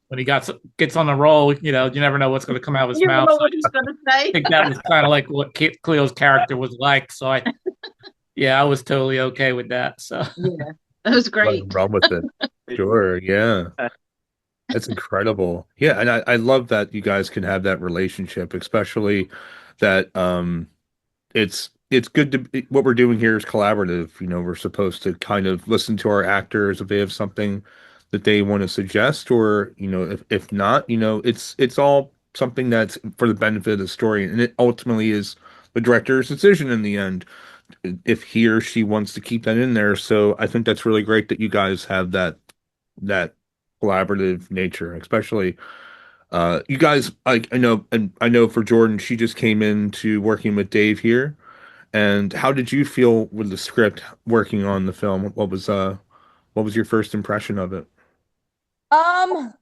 when he gets on the roll, you never know what's going to come out of his You don't mouth. know So what he's gonna say. I think that was kind of like what Cleo's character was like. So I was totally okay with that. So yeah, that was great. Run with it. Sure, yeah. That's incredible. Yeah, and I love that you guys can have that relationship, especially that it's good to what we're doing here is collaborative. We're supposed to kind of listen to our actors if they have something that they want to suggest, or if not, it's all something that's for the benefit of the story, and it ultimately is the director's decision in the end if he or she wants to keep that in there. So I think that's really great that you guys have that collaborative nature, especially you guys. Like I know for Jordan, she just came into working with Dave here. And how did you feel with the script working on the film? What was your first impression of it? Um,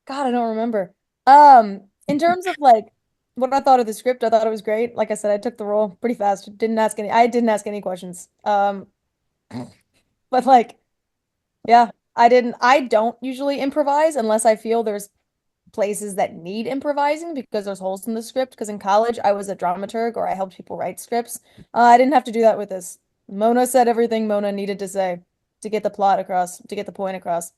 God, I don't remember. In terms of like what I thought of the script, I thought it was great. Like I said, I took the role pretty fast. I didn't ask any questions. But like, yeah, I don't usually improvise unless I feel there's places that need improvising because there's holes in the script. Because in college, I was a dramaturg or I helped people write scripts. I didn't have to do that with this. Mona said everything Mona needed to say to get the plot across, to get the point across.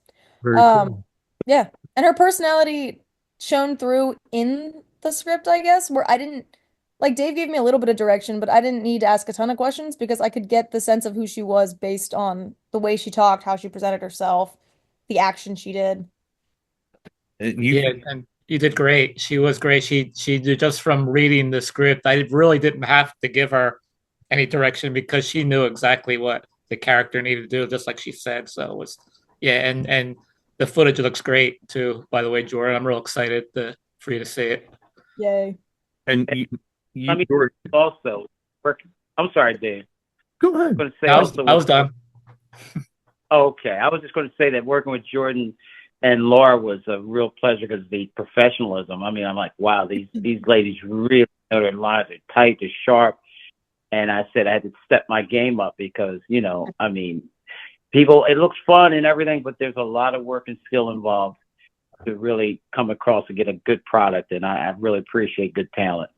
Very Um, cool. yeah, and her personality shone through in the script, I guess, where I didn't like Dave gave me a little bit of direction, but I didn't need to ask a ton of questions because I could get the sense of who she was based on the way she talked, how she presented herself, the action she did. yeah, and you did great. She was great. She did just from reading the script. I really didn't have to give her any direction because she knew exactly what the character needed to do, just like she said. So it was and the footage looks great too. By the way, Jordan, I'm real excited for you to see it. Yay! And I mean, also, I'm sorry, Dave. Go ahead. I was, say I was done. Okay, I was just going to say that working with Jordan and Laura was a real pleasure because the professionalism. I mean, I'm like, wow, these ladies really know their lines. They're tight, they're sharp. And I said I had to step my game up because, I mean, people, it looks fun and everything, but there's a lot of work and skill involved to really come across and get a good product. And I really appreciate good talent.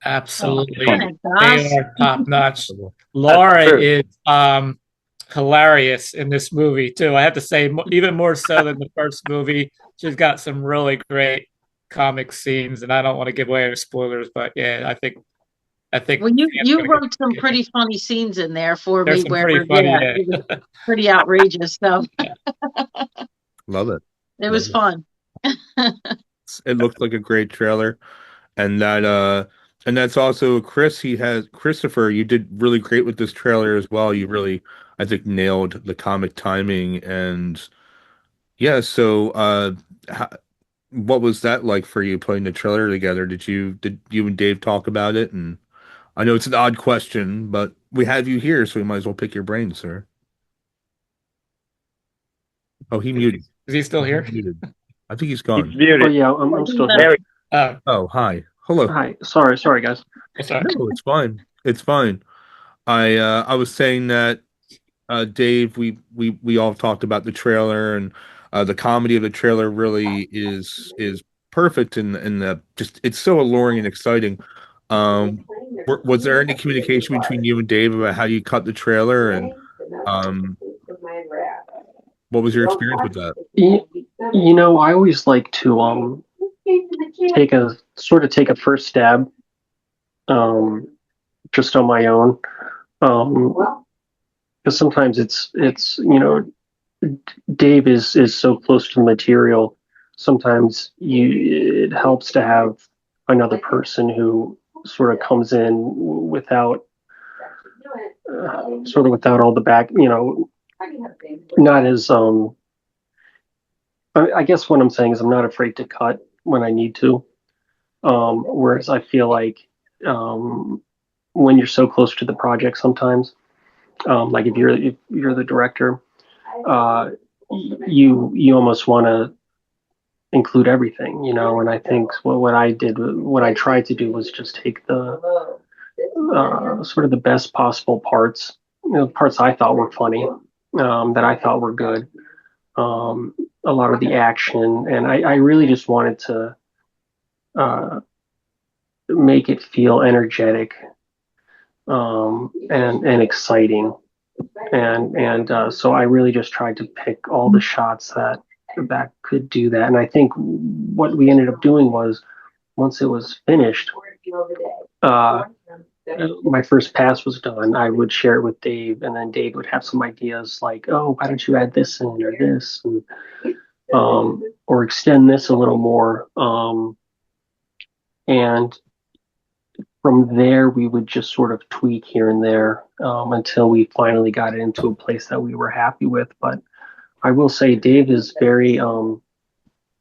Absolutely. Oh, They are top notch. Laura is hilarious in this movie too. I have to say, even more so than the first movie. She's got some really great comic scenes, and I don't want to give away any spoilers, but yeah, I think. Well, you wrote some pretty funny scenes in there for There's me some where pretty funny, yeah. it was pretty outrageous. So Love it. it was fun. It looked like a great trailer, and that's also Christopher. You did really great with this trailer as well. You really, I think, nailed the comic timing, and yeah. So, what was that like for you putting the trailer together? Did you and Dave talk about it? And I know it's an odd question, but we have you here, so we might as well pick your brain, sir. Oh, he muted. Is he still here? Muted. I think he's gone. He's muted. Oh yeah, I'm still here. Oh, hi. Hello. Hi. Sorry, guys. No, it's fine. It's fine. I was saying that Dave, we all talked about the trailer, and the comedy of the trailer really is perfect, and the just it's so alluring and exciting. Was there any communication between you and Dave about how you cut the trailer, and um, what was your experience with that? I always like to take a first stab, just on my own, because sometimes it's Dave is so close to the material. Sometimes it helps to have another person who sort of comes in without without all the back, not as I guess what I'm saying is I'm not afraid to cut when I need to. Whereas I feel like when you're so close to the project, sometimes, like if you're the director, uh, you almost want to include everything, And I think what I tried to do was just take the sort of the best possible parts, parts I thought were funny, that I thought were good, a lot of the action, and I really just wanted to make it feel energetic, and exciting, and so I really just tried to pick all the shots that could do that. And I think what we ended up doing was, once it was finished, uh, my first pass was done, I would share it with Dave, and then Dave would have some ideas like, oh, why don't you add this in or this, and, or extend this a little more. And from there, we would just sort of tweak here and there, until we finally got it into a place that we were happy with. But I will say, Dave is very,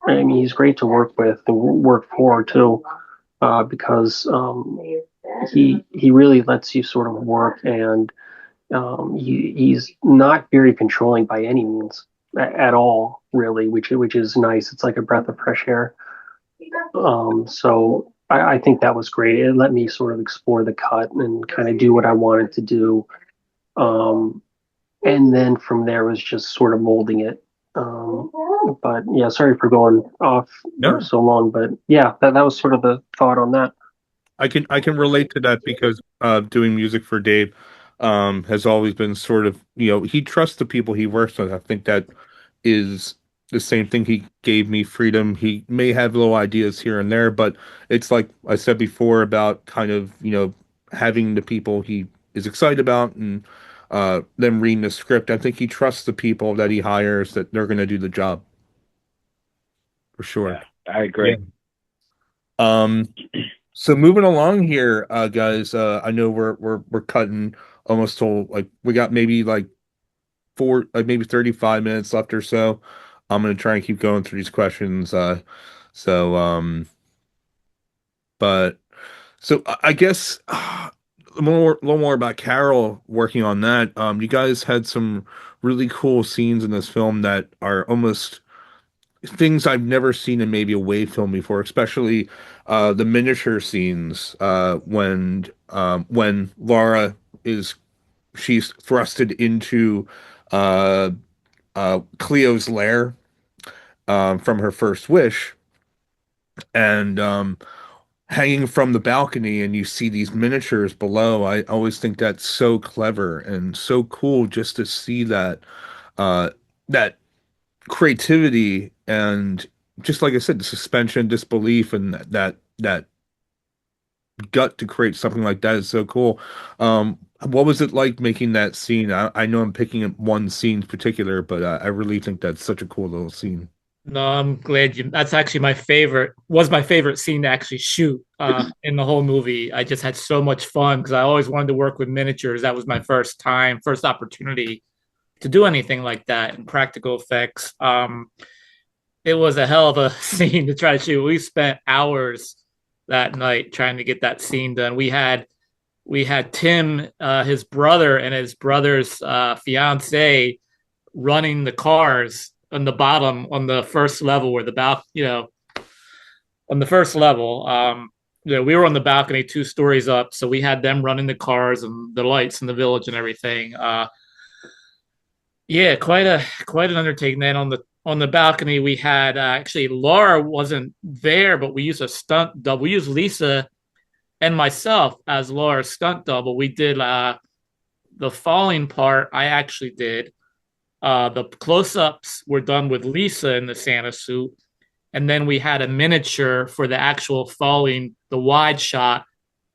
he's great to work with and work for too, because he really lets you sort of work, and he's not very controlling by any means at all, really, which is nice. It's like a breath of fresh air. So I think that was great. It let me sort of explore the cut and kind of do what I wanted to do. And then from there was just sort of molding it. But yeah, sorry for going off for so long, but yeah, that was sort of the thought on that. I can relate to that because doing music for Dave has always been sort of, he trusts the people he works with. I think that is the same thing. He gave me freedom. He may have little ideas here and there, but it's like I said before about kind of, having the people he is excited about, and them reading the script. I think he trusts the people that he hires, that they're going to do the job. For sure. Yeah, I agree. Yeah. So moving along here, guys, I know we're cutting almost till, like, we got maybe like maybe 35 minutes left or so. I'm gonna try and keep going through these questions. So but so I guess a little more about Carol working on that. You guys had some really cool scenes in this film that are almost things I've never seen in maybe a wave film before, especially the miniature scenes, when Laura she's thrusted into Cleo's lair, from her first wish, and hanging from the balcony, and you see these miniatures below. I always think that's so clever and so cool, just to see that creativity, and just like I said, the suspension, disbelief, and that gut to create something like that is so cool. What was it like making that scene? I know I'm picking up one scene in particular, but I really think that's such a cool little scene. No, I'm glad that's actually was my favorite scene to actually shoot in the whole movie. I just had so much fun because I always wanted to work with miniatures. That was my first opportunity to do anything like that in practical effects. It was a hell of a scene to try to shoot. We spent hours that night trying to get that scene done. We had Tim, his brother, and his brother's fiance running the cars on the bottom, on the first level, where on the first level. We were on the balcony 2 stories up, so we had them running the cars and the lights in the village and everything. Yeah, quite an undertaking. Then on the balcony, we had actually Laura wasn't there, but we used a stunt double. We used Lisa and myself as Laura's stunt double. We did the falling part. I actually did. The close-ups were done with Lisa in the Santa suit, and then we had a miniature for the actual falling, the wide shot.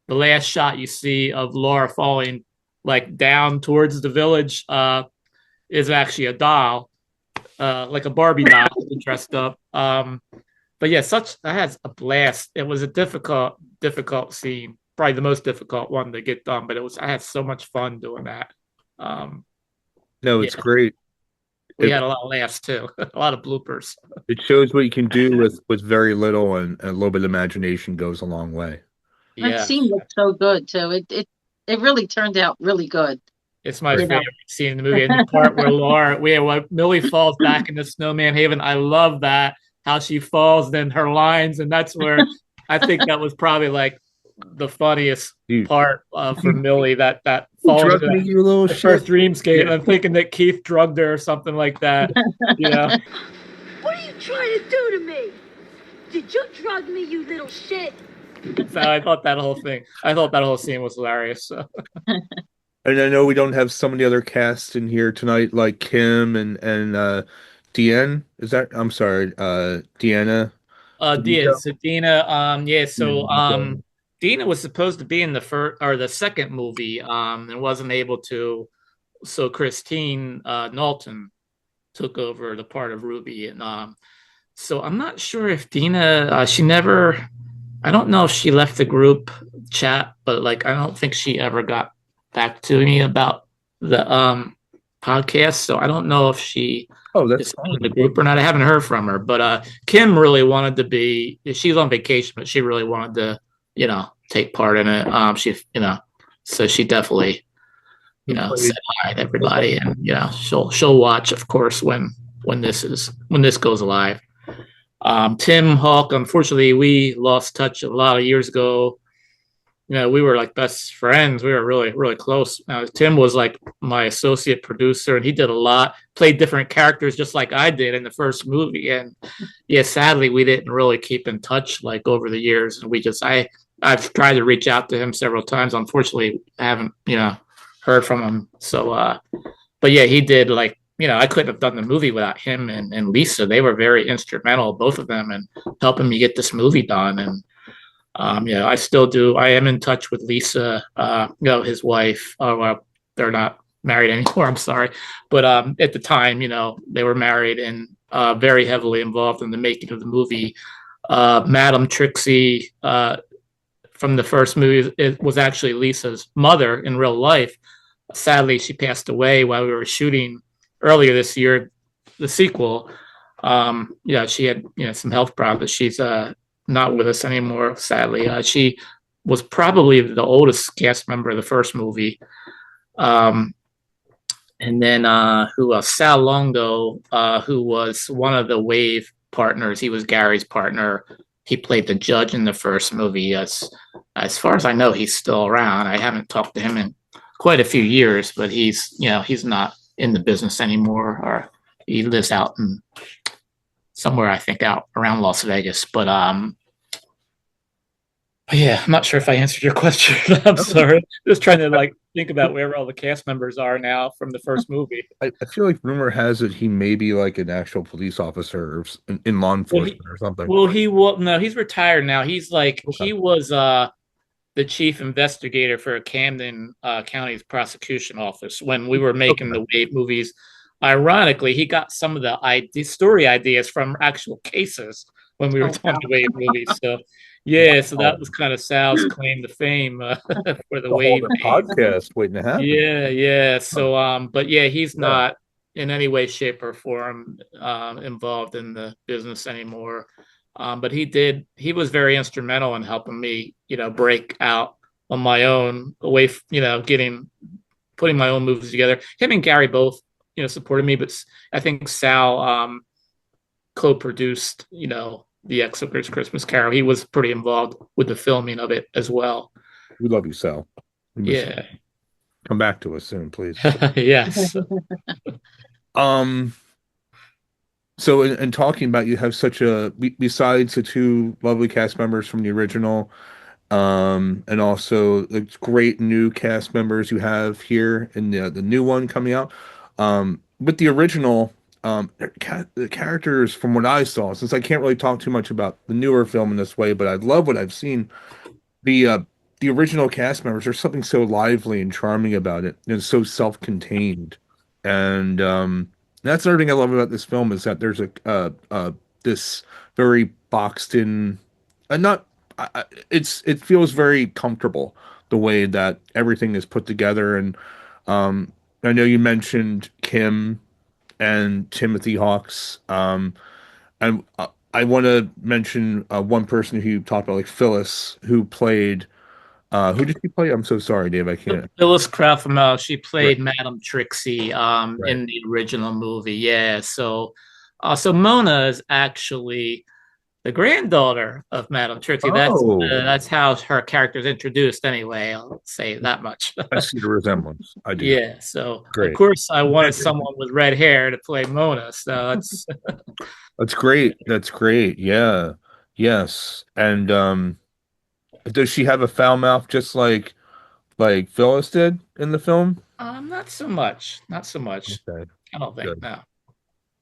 The last shot you see of Laura falling like down towards the village is actually a doll, like a Barbie doll dressed up. The but yeah, I had a blast. It was a difficult scene, probably the most difficult one to get done. But I had so much fun doing that. Um, No, yeah, it's great. we had a lot of laughs too, a lot of bloopers. It shows what you can do with very little, and a little bit of imagination goes a long way. That Yeah, scene looked so good too. It really turned out really good. it's my You know. favorite scene in the movie. And the part where Millie falls back in the snowman haven. I love that, how she falls, then her lines, and that's where I think that was probably like the funniest part for Millie. That falling Drug into me, you little the shit. first dreamscape. I'm thinking that Keith drugged her or something like that. You know. What are you trying to do to me? Did you drug me, you little shit? So I thought that whole scene was hilarious. So. And I know we don't have some of the other casts in here tonight, like Kim and Deanne. Is that? I'm sorry, Deanna. So Dina, Dina was supposed to be in the first or the second movie, and wasn't able to. So Christine Knowlton took over the part of Ruby, and so I'm not sure if Dina. I don't know if she left the group chat, but like I don't think she ever got back to me about the podcast. So I don't know if she is in the group or not. I haven't heard from her, but Kim really wanted to be. She's on vacation, but she really wanted to, take part in it. So she definitely, said hi to everybody, and she'll watch, of course, when this goes live. Tim Hawk, unfortunately, we lost touch a lot of years ago. We were like best friends. We were really, really close. Tim was like my associate producer, and he did a lot, played different characters just like I did in the first movie. And yeah, sadly, we didn't really keep in touch like over the years. And I've tried to reach out to him several times. Unfortunately, I haven't, heard from him. So, but yeah, he did like, I couldn't have done the movie without him and Lisa. They were very instrumental, both of them, in helping me get this movie done. And I still do. I am in touch with Lisa, his wife. Well, they're not married anymore. I'm sorry, but at the time, they were married and very heavily involved in the making of the movie. Madam Trixie from the first movie, it was actually Lisa's mother in real life. Sadly, she passed away while we were shooting earlier this year, the sequel. She had some health problems. She's not with us anymore, sadly. She was probably the oldest cast member of the first movie. And then who else? Sal Longo, who was one of the Wave partners. He was Gary's partner. He played the judge in the first movie. As far as I know, he's still around. I haven't talked to him in quite a few years, but he's not in the business anymore, or he lives out in somewhere, I think, out around Las Vegas. But yeah, I'm not sure if I answered your question. I'm sorry. Just trying to think about where all the cast members are now from the first movie. I feel like rumor has it he may be like an actual police officer or in law enforcement or something. Well, no, he's retired now. He's he was the chief investigator for Camden County's prosecution office when we were making the Wave movies. Ironically, he got some of the story ideas from actual cases when we were doing the Wave movies. So, yeah, so that was kind of Sal's claim to fame for the Wave podcast waiting to happen. Yeah. So, but yeah, he's not in any way, shape, or form involved in the business anymore. But he was very instrumental in helping me, break out on my own away, putting my own movies together. Him and Gary both, supported me, but I think Sal co-produced, the Executor's Christmas Carol. He was pretty involved with the filming of it as well. We love you, Sal. Yeah. Come back to us soon, please. Yes. So in talking about, you have such besides the two lovely cast members from the original, and also the great new cast members you have here in the new one coming out. With the original, the characters, from what I saw, since I can't really talk too much about the newer film in this way, but I love what I've seen. The original cast members, there's something so lively and charming about it, and so self-contained. And that's another thing I love about this film, is that there's a this very boxed in, not it feels very comfortable the way that everything is put together. And I know you mentioned Kim and Timothy Hawks. And I want to mention one person who you talked about, like Phyllis, who played. Who did she play? I'm so sorry, Dave. I can't. Phyllis Craftmel, she Right. played Madame Trixie Right. in the original movie. Yeah, so Mona is actually the granddaughter of Madame Trixie. Oh, That's how her character is introduced anyway. I'll say that much. I see the resemblance. I do. Yeah, so of Great. course I wanted someone with red hair to play Mona. So that's That's great. That's great. Yeah. Yes. And does she have a foul mouth just like Phyllis did in the film? not so much. Not so much. Okay. I don't think Good. no.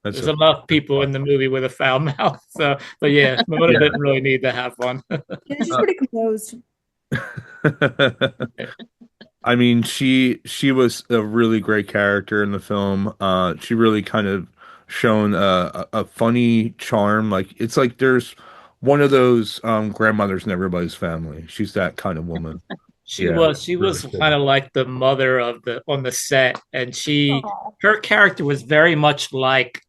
That's There's a enough people in the movie with a foul mouth. So, but yeah, Mona Yeah. didn't really need to have one. Yeah, she's pretty composed. I mean, she was a really great character in the film. She really kind of shown a funny charm. Like it's like there's one of those grandmothers in everybody's family. She's that kind of woman. She Yeah, was she really was cool. kind of like the mother of the on the set, and her character was very much like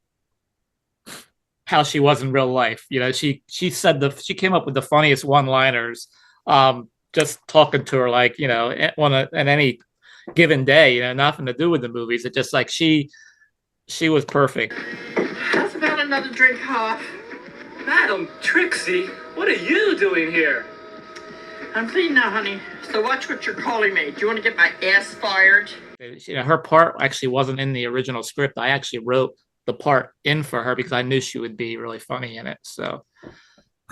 how she was in real life. You know, she came up with the funniest one-liners, just talking to her like on any given day. You know, nothing to do with the movies. It's just like she was perfect. How's about another drink, Hoff? Madam Trixie, what are you doing here? I'm clean now, honey. So watch what you're calling me. Do you want to get my ass fired? You know, her part actually wasn't in the original script. I actually wrote the part in for her because I knew she would be really funny in it. So,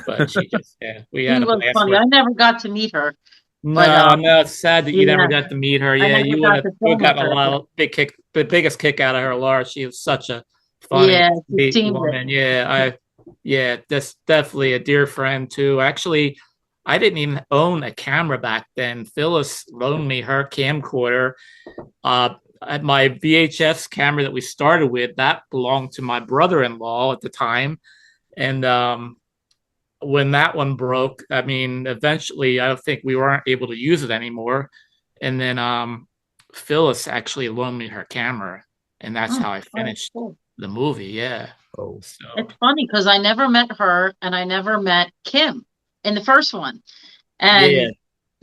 but she just we She had a was blast funny. with. I never got to meet her. No, it's sad that you never yeah. got to meet her. I Yeah, never you got to would have film with gotten a her. lot of the biggest kick out of her, Laura. She was such a funny, Yeah, she sweet seemed woman. it. That's definitely a dear friend too. Actually, I didn't even own a camera back then. Phyllis loaned me her camcorder. At my VHS camera that we started with, that belonged to my brother-in-law at the time. And when that one broke, I mean, eventually I don't think we weren't able to use it anymore. And then Phyllis actually loaned me her camera, and that's how I finished cool. the movie. Yeah. Oh, so It's funny because I never met her and I never met Kim in the first one. And, yeah.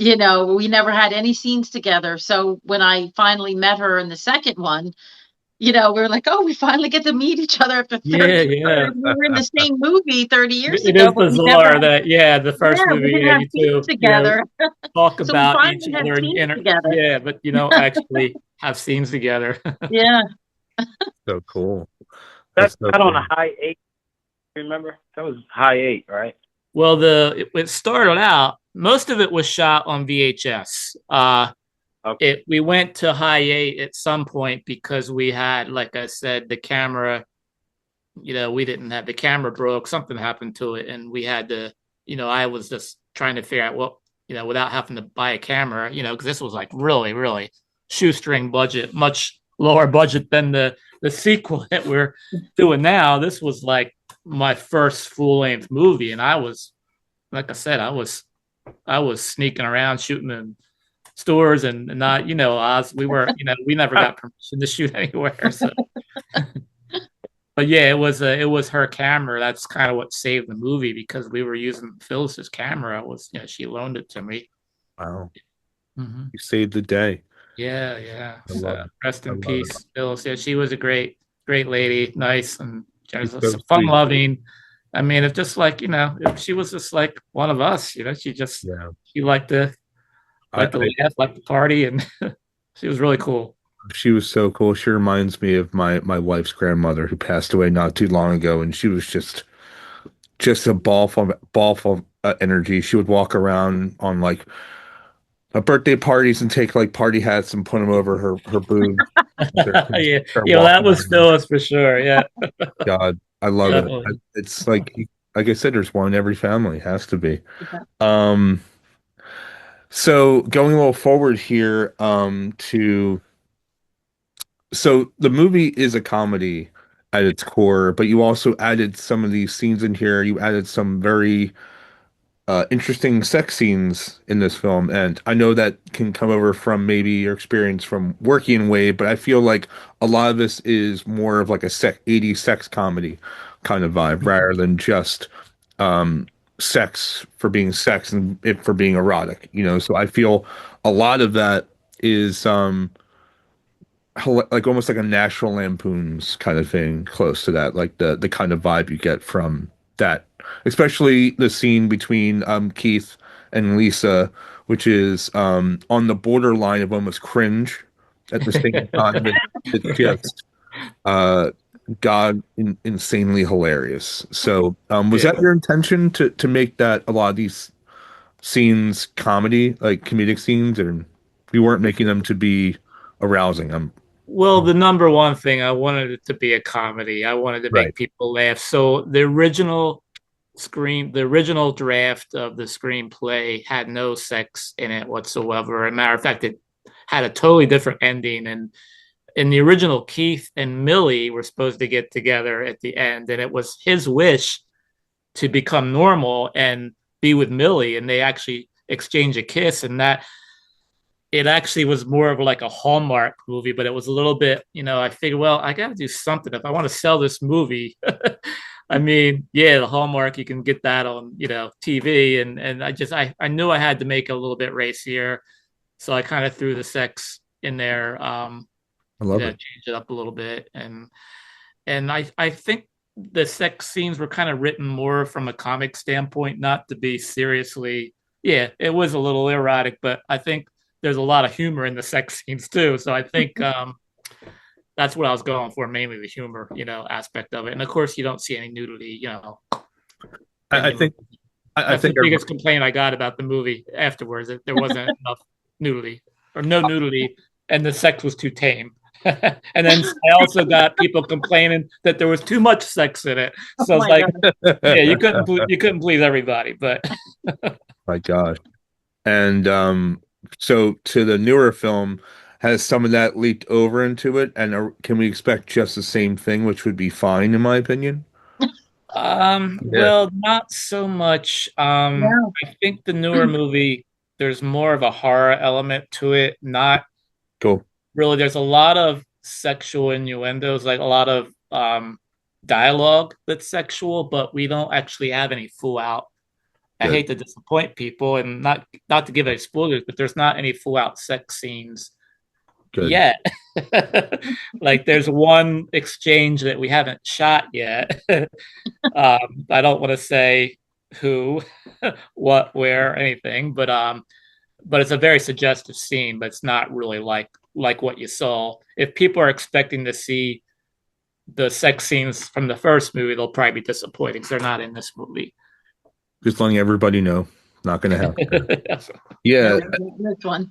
We never had any scenes together. So when I finally met her in the second one, we were like, oh, we finally get to meet each other after 30 Yeah, years. yeah. We were in the same movie 30 years It ago, is but we bizarre never that the first we movie, didn't have you scenes two, together. talk So we about finally each had other and scenes together. yeah, but you don't actually have scenes together. Yeah. So cool. That's so not on cool. a high 8. Remember? That was high 8, right? Well, it started out. Most of it was shot on VHS. We went to high 8 at some point because we had, like I said, the camera. We didn't have the camera broke. Something happened to it, and we had to. I was just trying to figure out without having to buy a camera. Because this was like really, really shoestring budget, much lower budget than the sequel that we're doing now. This was like my first full length movie, and I was, like I said, I was sneaking around shooting in stores and not, we were, we never got permission to shoot anywhere. So, but yeah, it was her camera. That's kind of what saved the movie because we were using Phyllis's camera. She loaned it to me. Wow. Mm-hmm. You saved the day. Yeah. I love it. Rest I in love peace, Phyllis. Yeah, she was a great lady, nice and She's so sweet. fun loving. I mean, it's just like, she was just like one of us, she liked to laugh, like to party, and she was really cool. She was so cool. She reminds me of my wife's grandmother who passed away not too long ago, and she was just a ball of energy. She would walk around on like birthday parties and take like party hats and put them over her boobs. Yeah, that was Phyllis for sure. Yeah. God, I love Definitely. it. It's like I said, there's one in every family. Has to be. So going a little forward here, so the movie is a comedy, at its core, but you also added some of these scenes in here. You added some very interesting sex scenes in this film, and I know that can come over from maybe your experience from working in Wave, but I feel like a lot of this is more of like a 80s sex comedy kind of vibe rather than just um, sex for being sex and it for being erotic, you know. So I feel a lot of that is like almost like a National Lampoon's kind of thing, close to that, like the kind of vibe you get from that, especially the scene between Keith and Lisa, which is on the borderline of almost cringe at the same time. It's just uh, insanely hilarious. So, was that your intention to make that a lot of these scenes comedy, like comedic scenes, or you weren't making them to be arousing? Well, the number one thing, I wanted it to be a comedy. I wanted to make people laugh. So the original draft of the screenplay had no sex in it whatsoever. As a matter of fact, it had a totally different ending. And in the original, Keith and Millie were supposed to get together at the end, and it was his wish to become normal and be with Millie, and they actually exchange a kiss, and that it actually was more of like a Hallmark movie, but it was a little bit, I figured, well, I got to do something if I want to sell this movie. I mean, yeah, the Hallmark, you can get that on, TV. And I knew I had to make it a little bit racier. So I kind of threw the sex in there, I love it. change it up a little bit. And I think the sex scenes were kind of written more from a comic standpoint, not to be seriously, yeah, it was a little erotic, but I think there's a lot of humor in the sex scenes too. So I think that's what I was going for, mainly the humor, aspect of it. And of course, you don't see any nudity, I think that's the biggest complaint I got about the movie afterwards, that there wasn't enough nudity or no nudity, and the sex was too tame. And then I also got people complaining that there was too much sex in it. So it's like, yeah, you couldn't please everybody, but my gosh. And so to the newer film, has some of that leaked over into it, and can we expect just the same thing, which would be fine in my opinion? Well, not so much. I think the newer movie, there's more of a horror element to it. Not cool. Really, there's a lot of sexual innuendos, like a lot of dialogue that's sexual, but we don't actually have any full out. I hate to disappoint people and not to give any spoilers, but there's not any full out sex scenes yet. Like there's one exchange that we haven't shot yet. I don't want to say who, what, where, anything, but it's a very suggestive scene, but it's not really like what you saw. If people are expecting to see the sex scenes from the first movie, they'll probably be disappointed because they're not in this movie. Just letting everybody know, not going to happen. Yeah, this one.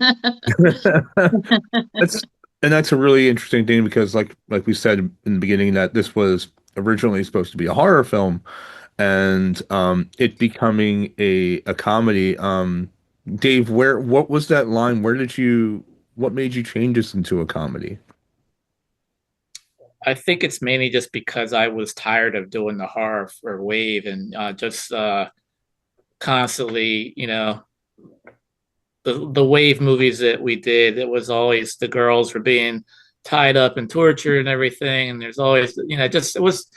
that's a really interesting thing because, like we said in the beginning, that this was originally supposed to be a horror film, and it becoming a comedy. Dave, what was that line? What made you change this into a comedy? I think it's mainly just because I was tired of doing the horror for Wave and just constantly, the Wave movies that we did, it was always the girls were being tied up and tortured and everything. And there's always, it was,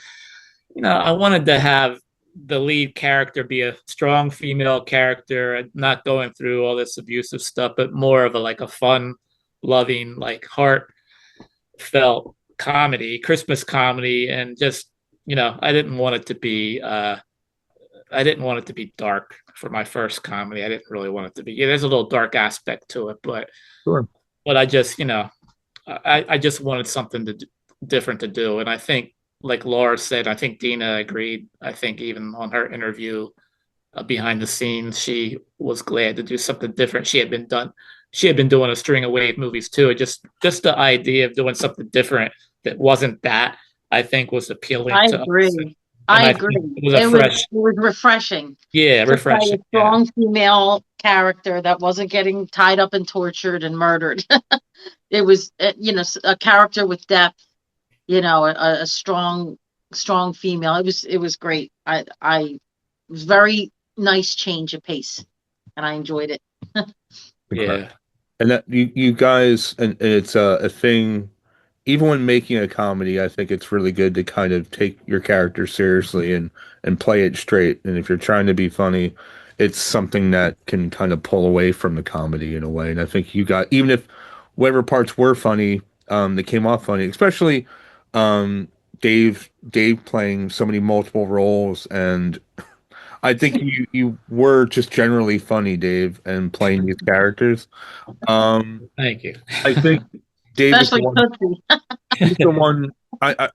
I wanted to have the lead character be a strong female character, not going through all this abusive stuff, but more of a fun, loving, like heartfelt comedy, Christmas comedy. And just, I didn't want it to be dark for my first comedy. I didn't really want it to be. Yeah, there's a little dark aspect to it, but sure. But I just, I just wanted something different to do. And I think, like Laura said, I think Dina agreed. I think even on her interview behind the scenes, she was glad to do something different. She had been doing a string of Wave movies too. Just the idea of doing something different that wasn't that, I think, was appealing to us. I agree. It was refreshing. Yeah, refreshing. A strong female character that wasn't getting tied up and tortured and murdered. It was, a character with depth a strong female. It was great. It was very nice change of pace, and I enjoyed it. Yeah. And that you guys, and it's a thing. Even when making a comedy, I think it's really good to kind of take your character seriously and play it straight. And if you're trying to be funny, it's something that can kind of pull away from the comedy in a way. And I think you got, even if whatever parts were funny, they came off funny, especially um, Dave playing so many multiple roles. And I think you were just generally funny, Dave, and playing these characters. Thank you. I think Dave is the Especially one. Tootsie. He's the one.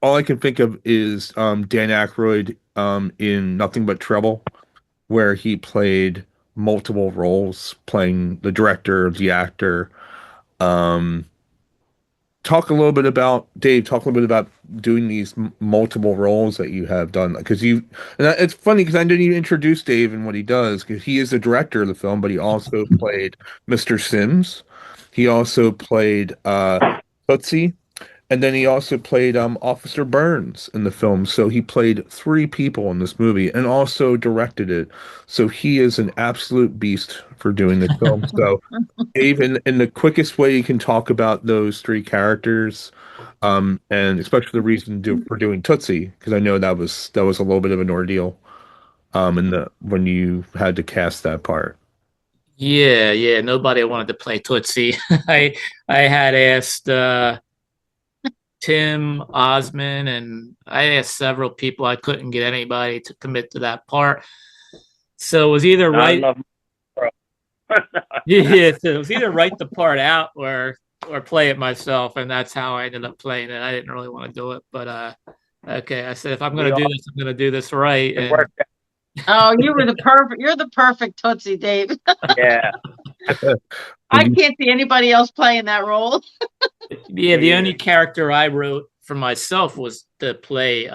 All I can think of is Dan Aykroyd in Nothing But Trouble, where he played multiple roles, playing the director, the actor. Um, talk a little bit about Dave. Talk a little bit about doing these multiple roles that you have done, because it's funny because I didn't even introduce Dave and what he does, because he is the director of the film, but he also played Mr. Sims. He also played Tootsie. And then he also played Officer Burns in the film. So he played three people in this movie and also directed it. So he is an absolute beast for doing the film. So Dave, in the quickest way you can talk about those three characters, and especially the reason for doing Tootsie, because I know that was a little bit of an ordeal, in the when you had to cast that part. Yeah, yeah. Nobody wanted to play Tootsie. I had asked Tim Osmond, and I asked several people. I couldn't get anybody to commit to that part. So it was either Not right. enough. Yeah, so it was either write the part out or play it myself, and that's how I ended up playing it. I didn't really want to do it, but okay. I said if I'm gonna do this, I'm gonna do this right. And Oh, you're the perfect Tootsie, Dave. Yeah. I can't see anybody else playing that role. yeah, the only character I wrote for myself was to play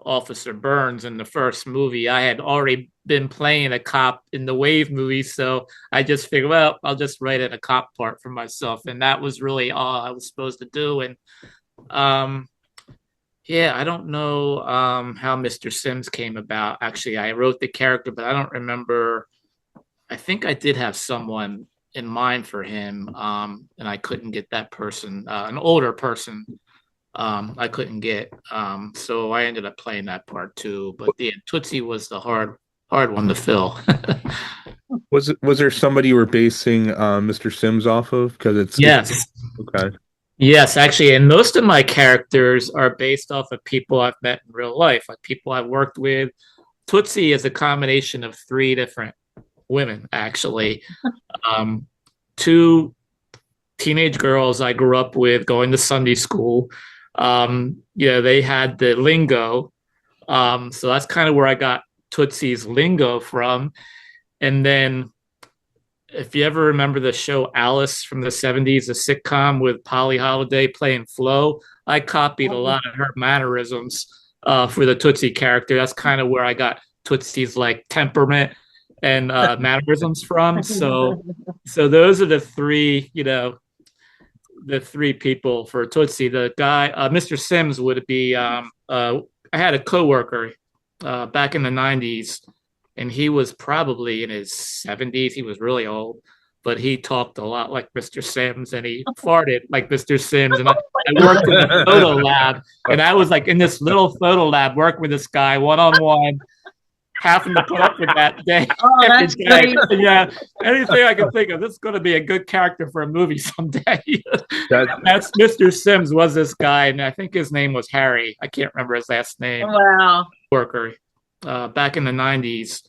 Officer Burns in the first movie. I had already been playing a cop in the Wave movie, so I just figured, well, I'll just write in a cop part for myself, and that was really all I was supposed to do. And yeah, I don't know how Mr. Sims came about. Actually, I wrote the character, but I don't remember. I think I did have someone in mind for him, and I couldn't get that person, an older person. I couldn't get, so I ended up playing that part too. But yeah, Tootsie was the hard one to fill. Was there somebody you were basing Mr. Sims off of? Because Yes. Okay. Yes, actually, and most of my characters are based off of people I've met in real life, like people I've worked with. Tootsie is a combination of three different women, actually. Two teenage girls I grew up with going to Sunday school. They had the lingo. So that's kind of where I got Tootsie's lingo from. And then if you ever remember the show Alice from the 70s, a sitcom with Polly Holiday playing Flo, I copied a lot of her mannerisms for the Tootsie character. That's kind of where I got Tootsie's like temperament and mannerisms from. So those are the three, the three people for Tootsie. The guy, Mr. Sims, would be. I had a coworker back in the '90s, and he was probably in his 70s. He was really old, but he talked a lot like Mr. Sims, and he farted like Mr. Sims. And I worked in a photo lab, and I was like in this little photo lab working with this guy one-on-one, having to put up with that day. Oh, that's great. Yeah, anything I can think of. This is going to be a good character for a movie someday. That's Mr. Sims was this guy, and I think his name was Harry. I can't remember his last name. Wow. Worker back in the 90s,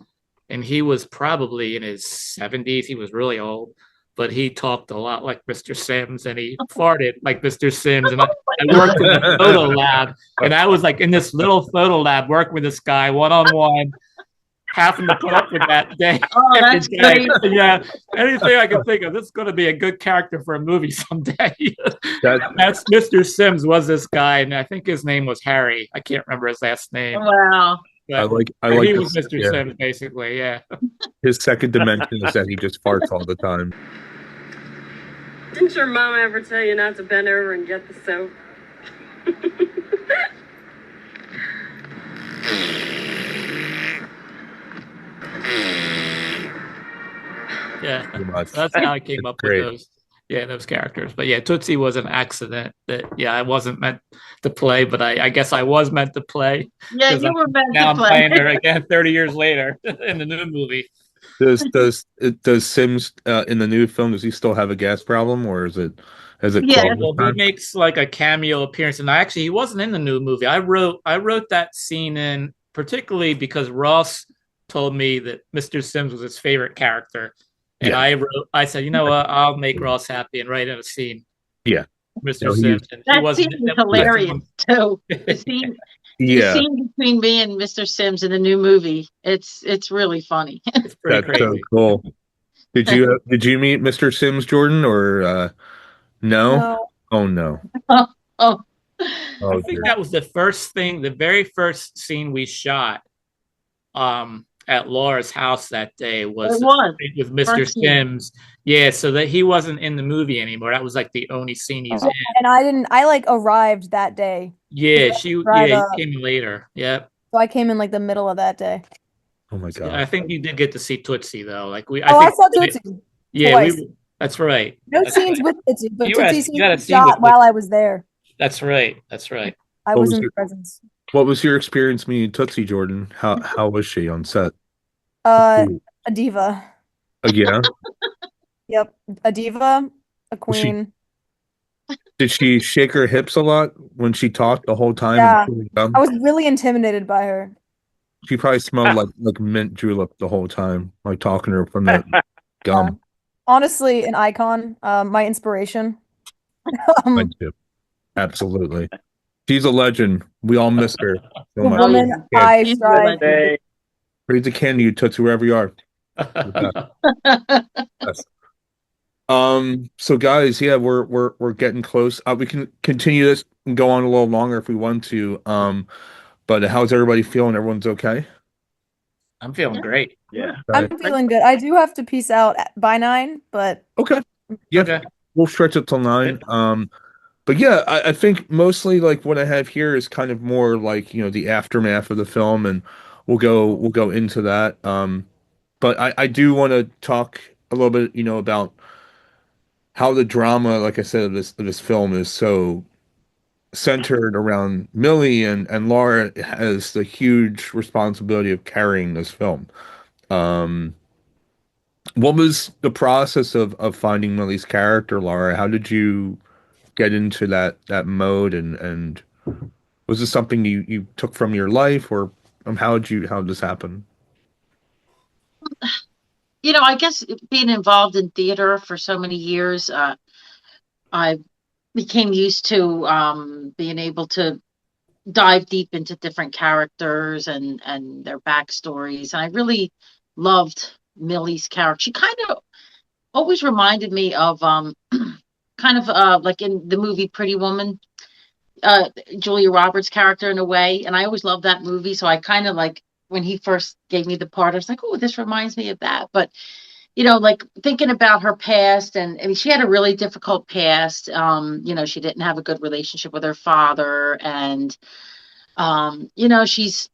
and he was probably in his 70s. He was really old, but he talked a lot like Mr. Sims, and he farted like Mr. Sims. And I worked in a photo lab, and I was like in this little photo lab working with this guy one-on-one, having to put up with that day. Oh, that's great. Yeah, anything I can think of. This is going to be a good character for a movie someday. That's Mr. Sims was this guy, and I think his name was Harry. I can't remember his last name. Wow. I like he was Mr. Sims, basically. Yeah. His second dimension is that he just farts all the time. Didn't your mom ever tell you not to bend over and get the soap? Yeah, Pretty much. that's how I came up with Great. those characters. But yeah, Tootsie was an accident that I wasn't meant to play, but I guess I was meant to play Yeah, because you were meant now to I'm play. playing her again 30 years later in the new movie. Does Sims in the new film, does he still have a gas problem, or is it Yeah, called this well, he time? makes like a cameo appearance, and actually, he wasn't in the new movie. I wrote that scene in particularly because Ross told me that Mr. Sims was his favorite character, and Yeah. I said, you know what, I'll make Ross happy and write in a scene, Yeah. Mr. No, Sims. And he That scene wasn't. was That's the hilarious one. too. The Yeah. scene between me and Mr. Sims in the new movie. It's really funny. It's pretty That's so crazy. cool. Did you meet Mr. Sims, Jordan, or no? No. Oh no. oh, Oh I think dear. that was the very first scene we shot at Laura's house that day was It was. with Mr. First scene. Sims. Yeah, so that he wasn't in the movie anymore. That was like the only scene he's in. And I like arrived that day. Yeah, Drive he up. came in later. Yep. So I came in like the middle of that day. Oh my god. I think you did get to see Tootsie though. Like I saw Tootsie. Yeah, twice. that's right. No That's scenes right. with Tootsie, but You Tootsie you scenes got a were scene shot with while I was there. That's right. That's right. I What was was in your- presence. What was your experience meeting Tootsie, Jordan? How was she on set? A diva. Yeah. Yep, a diva, a Was she- queen. Did she shake her hips a lot when she talked the whole time? Yeah, And I was really intimidated by her. she probably smelled like mint julep the whole time, like talking to her from that gum. Honestly, an icon, my inspiration. Mine too. Absolutely. She's a legend. We all miss her so The much. woman I strive to be. Raise the can to you, Toots, wherever you are. Yes. So guys, yeah, we're getting close. We can continue this and go on a little longer if we want to. But how's everybody feeling? Everyone's okay? I'm feeling great. Yeah. I'm feeling good. I do have to peace out by 9, but Okay. Yeah. We'll stretch it till 9. But yeah, I think mostly like what I have here is kind of more like, the aftermath of the film, and we'll go into that. But I do want to talk a little bit, about how the drama, like I said, of this film is so centered around Millie, and Laura has the huge responsibility of carrying this film. What was the process of finding Millie's character, Laura? How did you get into that mode, and was this something you took from your life, or how did this happen? I guess being involved in theater for so many years, I became used to being able to dive deep into different characters and their backstories. And I really loved Millie's character. She kind of always reminded me of kind of like in the movie Pretty Woman, Julia Roberts' character in a way. And I always loved that movie. So I kind of like when he first gave me the part, I was like, oh, this reminds me of that. But like thinking about her past, and I mean, she had a really difficult past. She didn't have a good relationship with her father, and she's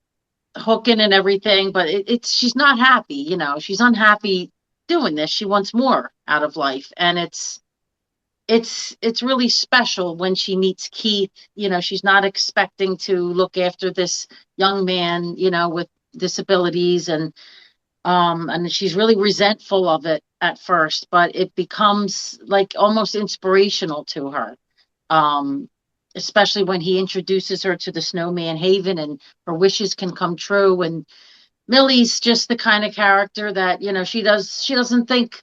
hooking and everything, but she's not happy. She's unhappy doing this. She wants more out of life, and it's really special when she meets Keith. She's not expecting to look after this young man, with disabilities, and she's really resentful of it at first, but it becomes like almost inspirational to her. Especially when he introduces her to the snowman haven and her wishes can come true. And Millie's just the kind of character that, she doesn't think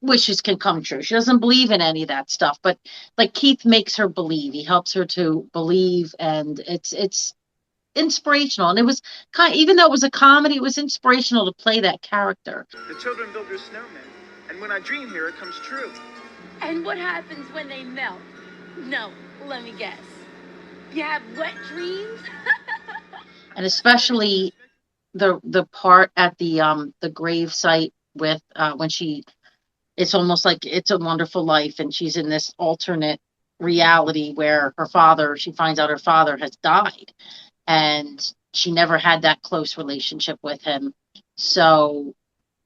wishes can come true. She doesn't believe in any of that stuff, but like Keith makes her believe. He helps her to believe, and it's inspirational. And it was even though it was a comedy, it was inspirational to play that character. The children build their snowmen, and when I dream here, it comes true. And what happens when they melt? No, let me guess. You have wet dreams? And especially the part at the grave site with when it's almost like It's a Wonderful Life, and she's in this alternate reality where she finds out her father has died, and she never had that close relationship with him. So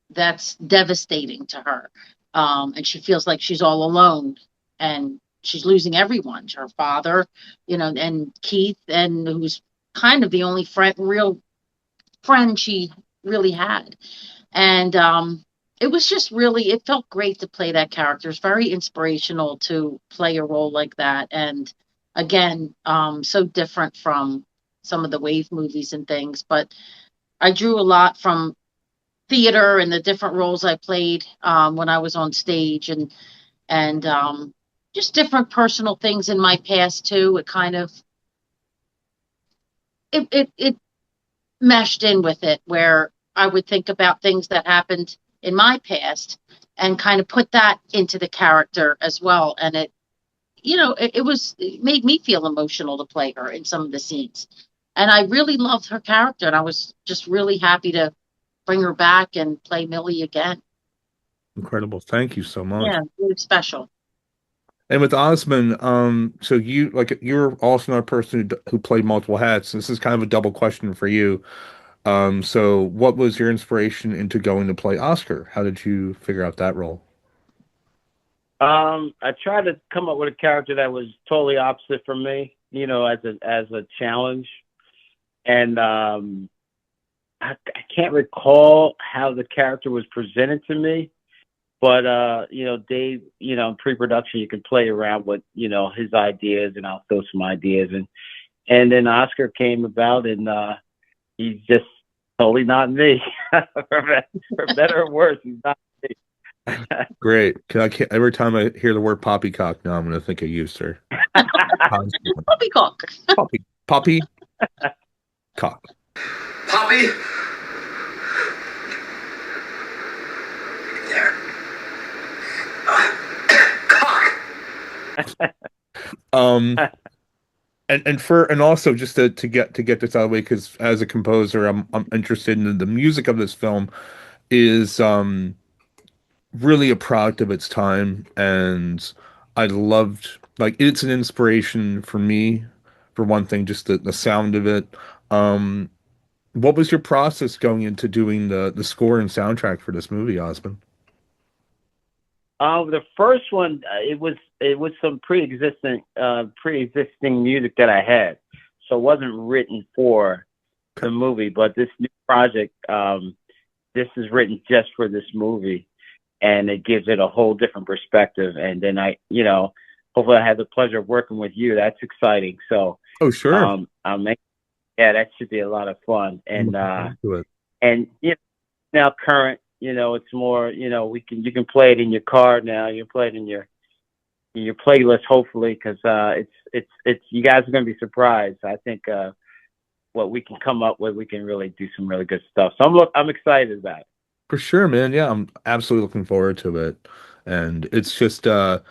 that's devastating to her. And she feels like she's all alone, and she's losing everyone, her father, and Keith, and who's kind of the only real friend she really had. And it was just it felt great to play that character. It's very inspirational to play a role like that. And again, so different from some of the Wave movies and things, but I drew a lot from theater and the different roles I played when I was on stage, and just different personal things in my past too. It kind of it meshed in with it, where I would think about things that happened in my past and kind of put that into the character as well. And it made me feel emotional to play her in some of the scenes. And I really loved her character, and I was just really happy to bring her back and play Millie again. Incredible. Thank you so much. Yeah, really special. And with Osmond, so you're also a person who played multiple hats. This is kind of a double question for you. So what was your inspiration into going to play Oscar? How did you figure out that role? I tried to come up with a character that was totally opposite from me, as a challenge. And I can't recall how the character was presented to me, but Dave, in pre-production, you can play around with his ideas, and I'll throw some ideas, and then Oscar came about, and he's just totally not me. for better or worse, he's not me. Great. Every time I hear the word poppycock now, I'm going to think of you, sir. Poppycock. Poppy cock. Poppy? There. Cock! And also just to get this out of the way, because as a composer, I'm interested in the music of this film is really a product of its time, and I loved, it's an inspiration for me, for one thing, just the sound of it. What was your process going into doing the score and soundtrack for this movie, Osmond? The first one, it was some pre-existing music that I had, so it wasn't written for the movie. But this new project, this is written just for this movie, and it gives it a whole different perspective. And then hopefully I have the pleasure of working with you. That's exciting. So, oh sure, that should be a lot of fun. And now current. It's more, you can play it in your car now. You can play it in your playlist, hopefully, because it's you guys are going to be surprised. I think what we can come up with, we can really do some really good stuff. So I'm excited about it. For sure, man. Yeah, I'm absolutely looking forward to it. And it's just the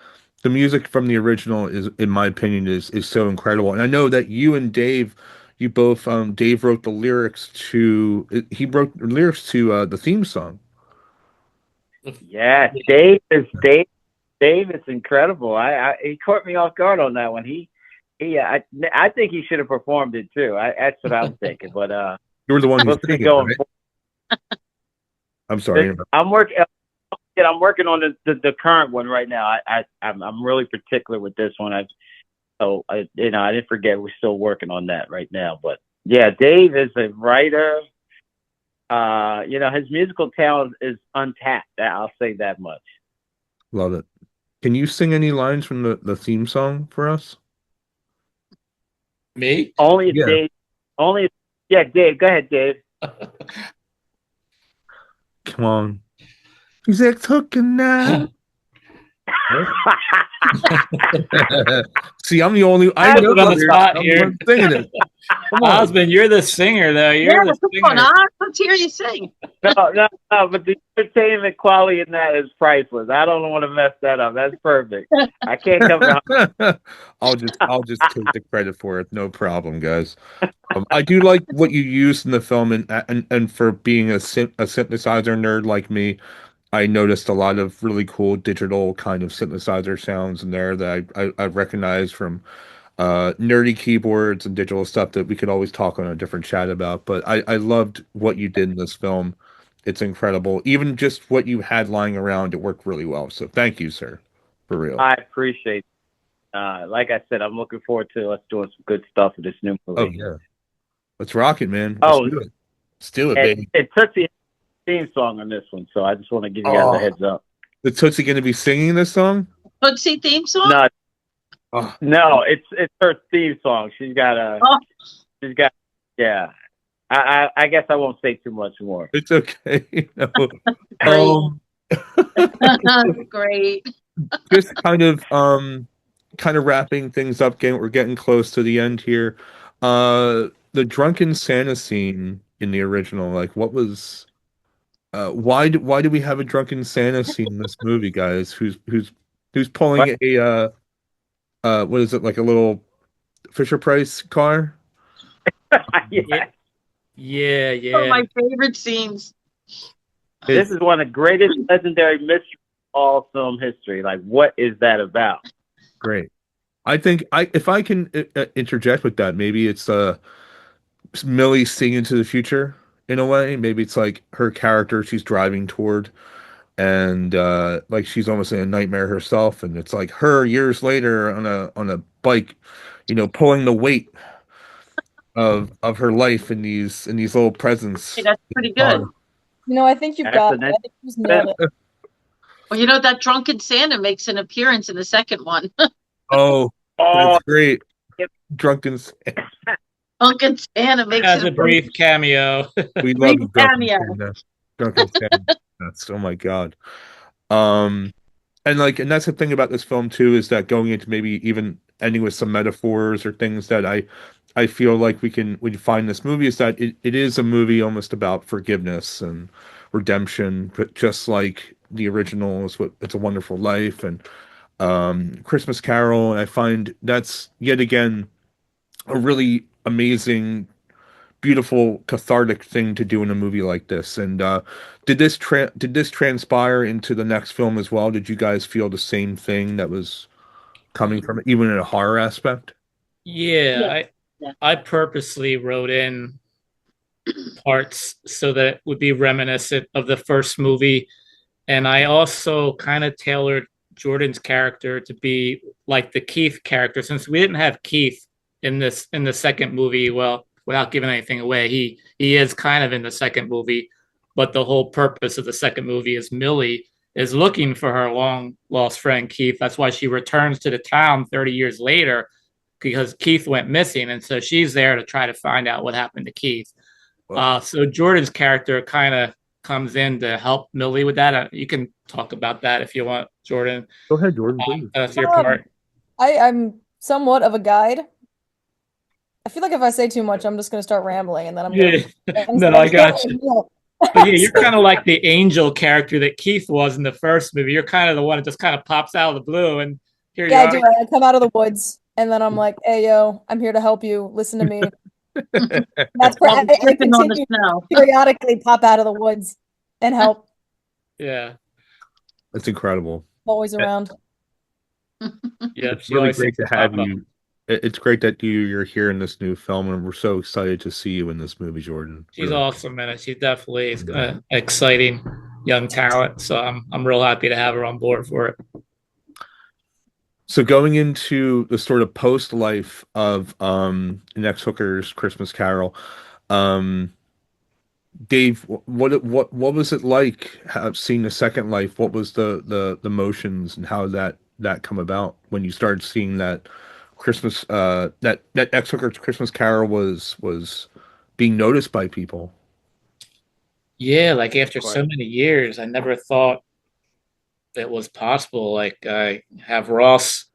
music from the original is, in my opinion, is so incredible. And I know that you and Dave, you both, Dave wrote the lyrics to the theme song. Yeah, Dave is incredible. He caught me off guard on that one. I think he should have performed it too. That's what I'm thinking. But you were the one who's going. Right? I'm sorry. I'm working on the current one right now. I'm really particular with this one. I didn't forget we're still working on that right now. But yeah, Dave is a writer. His musical talent is untapped. I'll say that much. Love it. Can you sing any lines from the theme song for us? Me? Only if Dave. Dave. Go ahead, Dave. Come on. He's like talking now. See, I'm the only. I know on the spot here. Singing it. Come on, Osmond, you're the singer, though. You're the singer. Come on, let's hear you sing. No, but the entertainment quality in that is priceless. I don't want to mess that up. That's perfect. I can't come out. I'll just take the credit for it. No problem, guys. I do like what you used in the film, and for being a synthesizer nerd like me. I noticed a lot of really cool digital kind of synthesizer sounds in there that I recognized from nerdy keyboards and digital stuff that we could always talk on a different chat about. But I loved what you did in this film. It's incredible. Even just what you had lying around, it worked really well. So thank you, sir. For real. I appreciate. Like I said, I'm looking forward to us doing some good stuff with this new movie. Oh yeah. Let's rock it, man. Oh, Let's do it. Let's do it, and baby. it took the theme song on this one, so I just want to give you guys a heads up. The Tootsie gonna be singing this song? Tootsie theme song? No, Oh. no, it's her theme song. She's got yeah. I guess I won't say too much more. It's okay. No. Great. Just kind of wrapping things up. We're getting close to the end here. The drunken Santa scene in the original, like, what was? Why do we have a drunken Santa scene in this movie, guys? Who's pulling a what is it, like a little Fisher Price car? Yeah. Yeah. One of my favorite scenes. This is one of the greatest legendary mysteries of all film history. Like, what is that about? Great. I think if I can interject with that, maybe it's Millie seeing into the future in a way. Maybe it's like her character she's driving toward, and like she's almost in a nightmare herself, and it's like her years later on a bike, pulling the weight of her life in these little presents. Hey, that's pretty good. I think you've got it. I think you've nailed it. Well, that drunken Santa makes an appearance in the second one. Oh, that's great. Drunken Santa. Drunken Santa makes Has a brief cameo. We love Brief Drunken cameo. Santa. Drunken Santa. Oh my God. And that's the thing about this film too, is that going into maybe even ending with some metaphors or things that I feel like we find this movie, is that it is a movie almost about forgiveness and redemption, but just like the original is It's a Wonderful Life and Christmas Carol. And I find that's yet again a really amazing, beautiful, cathartic thing to do in a movie like this. And did this transpire into the next film as well? Did you guys feel the same thing that was coming from it, even in a horror aspect? Yeah. I purposely wrote in parts so that it would be reminiscent of the first movie. And I also kind of tailored Jordan's character to be like the Keith character, since we didn't have Keith in the second movie. Well, without giving anything away, he is kind of in the second movie, but the whole purpose of the second movie is Millie is looking for her long lost friend Keith. That's why she returns to the town 30 years later, because Keith went missing, and so she's there to try to find out what happened to Keith. So Jordan's character kind of comes in to help Millie with that. You can talk about that if you want, Jordan. Go ahead, Jordan, please. That's your part. I'm somewhat of a guide. I feel like if I say too much, I'm just going to start rambling, and then I'm going to... No, I got you. But yeah, you're kind of like the angel character that Keith was in the first movie. You're kind of the one that just kind of pops out of the blue, and here you are. I do. I come out of the woods, and then I'm like, "Hey, yo, I'm here to help you. Listen to me." That's where I continue to periodically pop out of the woods and help. Yeah, that's incredible. Always around. Yeah, it's really great to have you. It's great that you're here in this new film, and we're so excited to see you in this movie, Jordan. She's awesome, man. She definitely is exciting young talent. So I'm real happy to have her on board for it. So going into the sort of post life of Next Hooker's Christmas Carol, Dave, what was it like seeing the second life? What was the motions, and how did that come about when you started seeing that Christmas that Next Hooker's Christmas Carol was being noticed by people? Yeah, like after so many years, I never thought it was possible. Like, I have Ross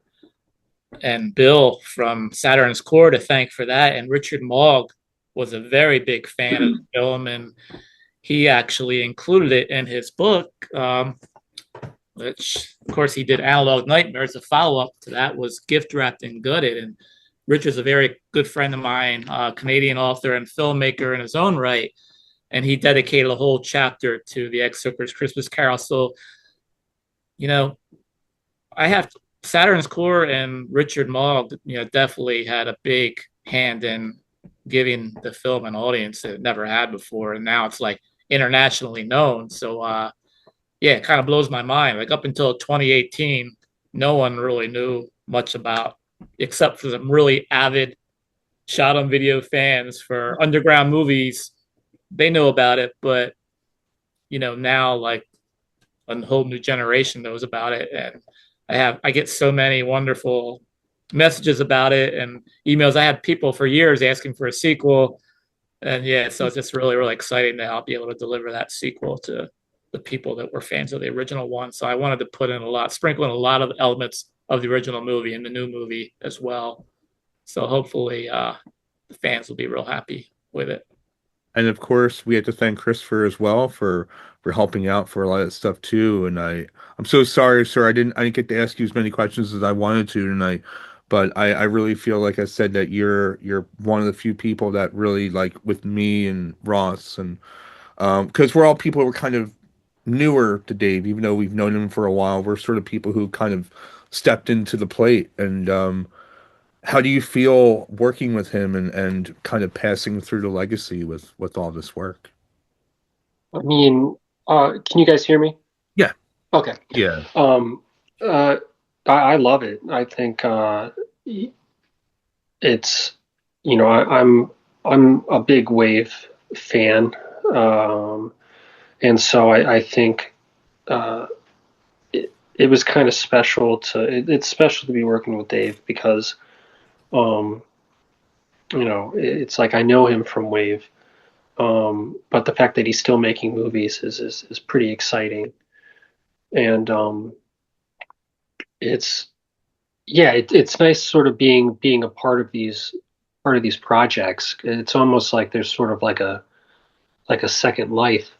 and Bill from Saturn's Core to thank for that, and Richard Mogg was a very big fan of the film, and he actually included it in his book, which, of course, he did Analog Nightmares. A follow-up to that was Gift Wrapped and Gutted, and Richard's a very good friend of mine, Canadian author and filmmaker in his own right. and he dedicated a whole chapter to the Egg Circus Christmas Carol. So, you know, I have Saturn's Core and Richard Mall, definitely had a big hand in giving the film an audience that it never had before, and now it's like internationally known. So, yeah, it kind of blows my mind. Like up until 2018, no one really knew much about, except for some really avid shot on video fans for underground movies. They know about it, but now like a whole new generation knows about it, and I get so many wonderful messages about it and emails. I had people for years asking for a sequel, and yeah, so it's just really, really exciting that I'll be able to deliver that sequel to the people that were fans of the original one. So I wanted to sprinkle in a lot of elements of the original movie in the new movie as well. So hopefully the fans will be real happy with it. And of course, we have to thank Christopher as well for helping out for a lot of stuff too. And I'm so sorry, sir. I didn't get to ask you as many questions as I wanted to tonight. But I really feel like I said that you're one of the few people that really, like, with me and Ross, and because we're all people who are kind of newer to Dave, even though we've known him for a while. We're sort of people who kind of stepped into the plate. And how do you feel working with him and kind of passing through the legacy with all this work? I mean, can you guys hear me? Yeah. Okay. Yeah. I love it. I think it's, I'm a big Wave fan, and so I think it was kind of special it's special to be working with Dave because, it's like I know him from Wave, but the fact that he's still making movies is pretty exciting, and it's nice sort of being a part of these projects. It's almost like there's sort of like a second life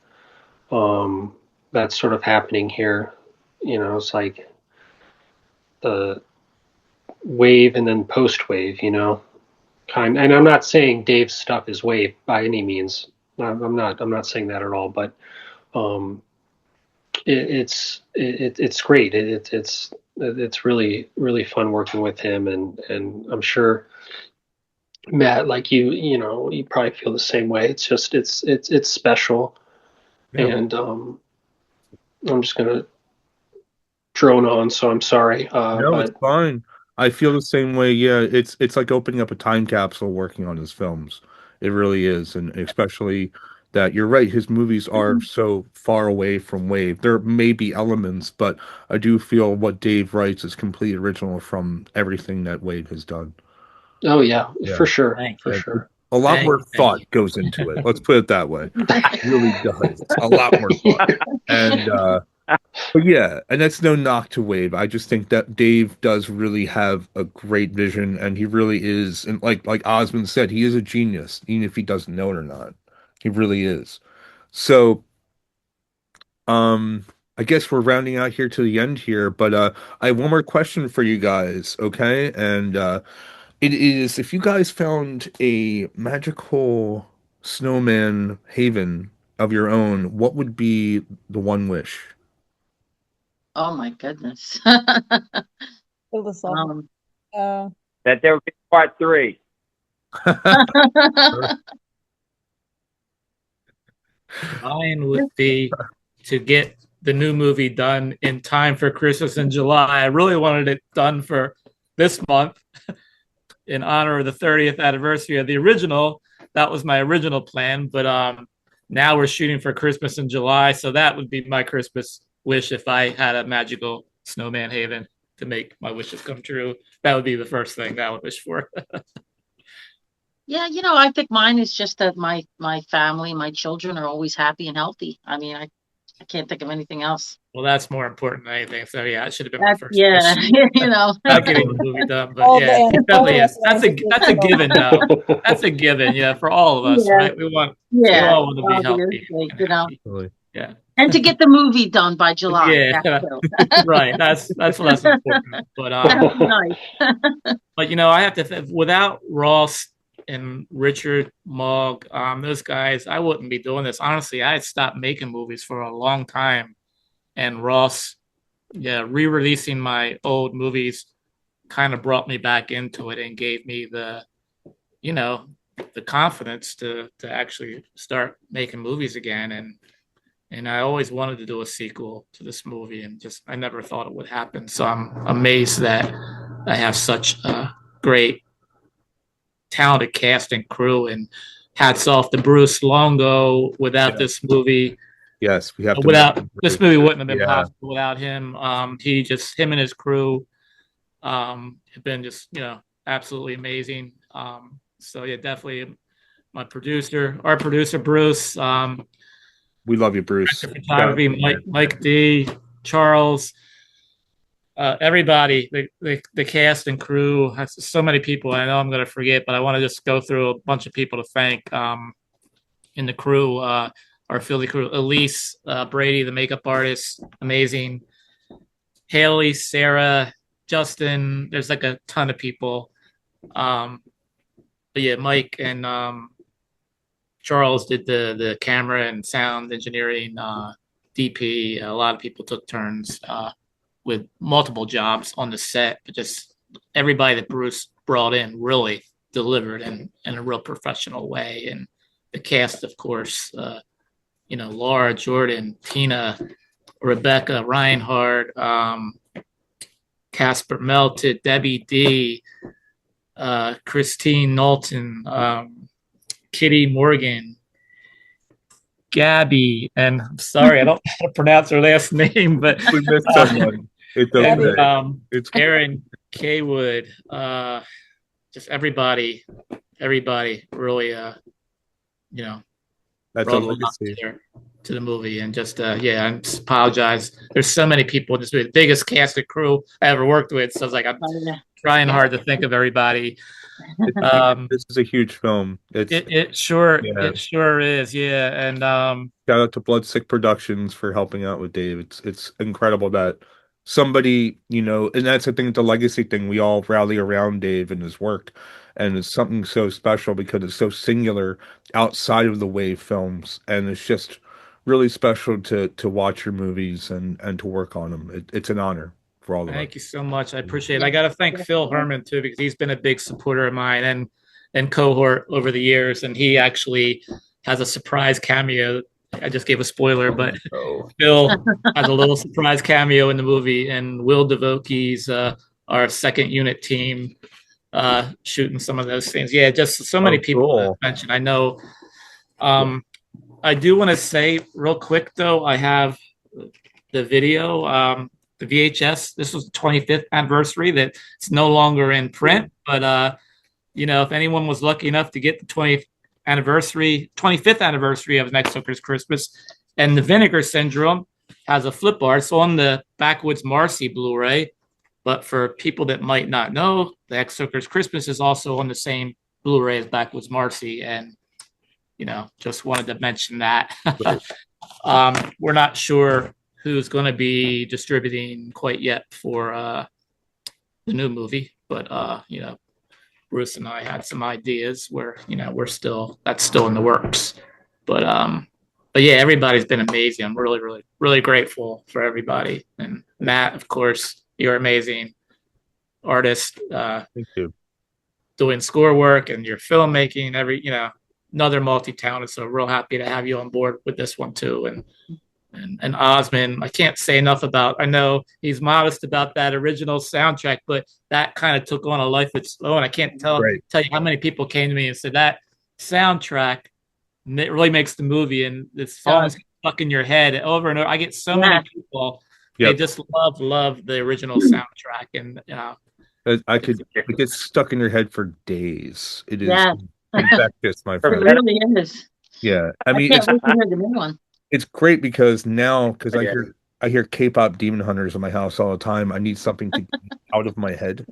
that's sort of happening here. It's like the Wave and then post Wave, and I'm not saying Dave's stuff is Wave by any means. I'm not saying that at all, but it's great. It's really, really fun working with him, and I'm sure Matt, like you probably feel the same way. It's just it's special, yeah. And I'm just gonna drone on, so I'm sorry. No, it's fine. I feel the same way. Yeah, it's like opening up a time capsule working on his films. It really is, and especially that you're right. His movies are so far away from Wave. There may be elements, but I do feel what Dave writes is complete original from everything that Wave has done. Oh yeah. For sure. Sure. A lot more thought goes into it. Let's put it that way. It really does. A lot more thought. And but yeah, and that's no knock to Wave. I just think that Dave does really have a great vision, and he really is, and like Osmond said, he is a genius, even if he doesn't know it or not. He really is. So I guess we're rounding out here to the end here, but I have one more question for you guys, okay? And it is, if you guys found a magical snowman haven of your own, what would be the one wish? Oh my goodness. That there would be part 3. Mine would be to get the new movie done in time for Christmas in July. I really wanted it done for this month in honor of the 30th anniversary of the original. That was my original plan, but now we're shooting for Christmas in July, so that would be my Christmas wish if I had a magical snowman haven to make my wishes come true. That would be the first thing that I would wish for. Yeah, I think mine is just that my family, my children are always happy and healthy. I mean, I can't think of anything else. Well, that's more important than anything. So yeah, it should have been my first. Yeah, not getting the movie done, but yeah, definitely is. That's a given though. That's a given. Yeah, for all of us, right? We all want to be healthy. Yeah. And to get the movie done by July. Yeah, right. That's less important. But nice. But I have to without Ross and Richard Mogg, those guys, I wouldn't be doing this. Honestly, I had stopped making movies for a long time. And Ross, yeah, re-releasing my old movies kind of brought me back into it and gave me the, you know, the confidence to actually start making movies again. And I always wanted to do a sequel to this movie, and just I never thought it would happen. So I'm amazed that I have such a great, talented cast and crew. And hats off to Bruce Longo. Without this movie, Yes, we have to. without this movie wouldn't have been Yeah. possible without him. Him and his crew have been just, absolutely amazing. So yeah, definitely our producer Bruce, We love you, Bruce. photography, Mike D, Charles, everybody, the cast and crew has so many people. I know I'm going to forget, but I want to just go through a bunch of people to thank in the crew, our Philly crew. Elise Brady, the makeup artist, amazing. Haley, Sarah, Justin. There's like a ton of people. But yeah, Mike and Charles did the camera and sound engineering, DP. A lot of people took turns with multiple jobs on the set, but just everybody that Bruce brought in really delivered in a real professional way. And the cast, of course, Laura, Jordan, Tina, Rebecca, Reinhardt, Casper Melted, Debbie D, Christine Knowlton, Kitty Morgan, Gabby, and I'm sorry, I don't know how to pronounce her last name, but we missed someone. It's okay. It's Aaron Kaywood, just everybody really, that's a legacy to the movie. And just I just apologize. There's so many people. This is the biggest cast and crew I ever worked with. So it's like I'm trying hard to think of everybody. This is a huge film. It sure is. Yeah. And shout out to Bloodsick Productions for helping out with Dave. It's incredible that somebody, and that's the thing, the legacy thing. We all rally around Dave and his work, and it's something so special because it's so singular outside of the Wave films, and it's just really special to watch your movies and to work on them. It's an honor for all of us. Thank you so much. I appreciate it. I got to thank Phil Herman too, because he's been a big supporter of mine and cohort over the years, and he actually has a surprise cameo. I just gave a spoiler, but Phil has a little surprise cameo in the movie, and Will DeVoke's our second unit team shooting some of those things. Yeah, just so many people mentioned. I know. I do want to say real quick though, I have the video, the VHS. This was the 25th anniversary. That it's no longer in print, but if anyone was lucky enough to get the 25th anniversary of Next Hooker's Christmas, and the Vinegar Syndrome has a flip art. So on the Backwoods Marcy Blu-ray, but for people that might not know, the Next Hooker's Christmas is also on the same Blu-ray as Backwoods Marcy, and just wanted to mention that. We're not sure who's going to be distributing quite yet for the new movie, but Bruce and I had some ideas where that's still in the works. But yeah, everybody's been amazing. I'm really, really, really grateful for everybody. And Matt, of course, you're amazing artist. Thank you. Doing score work and your filmmaking, another multi-talented. So real happy to have you on board with this one too. And Osmond, I can't say enough about. I know he's modest about that original soundtrack, but that kind of took on a life of its own. I can't tell you how many people came to me and said that soundtrack really makes the movie, and this song's stuck in your head over and over. I get so many people. They just love the original soundtrack, and it gets stuck in your head for days. It is infectious, my friend. It really is. Yeah, I mean, can't wait to hear the new one. It's great because I hear K-pop demon hunters in my house all the time. I need something to get out of my head,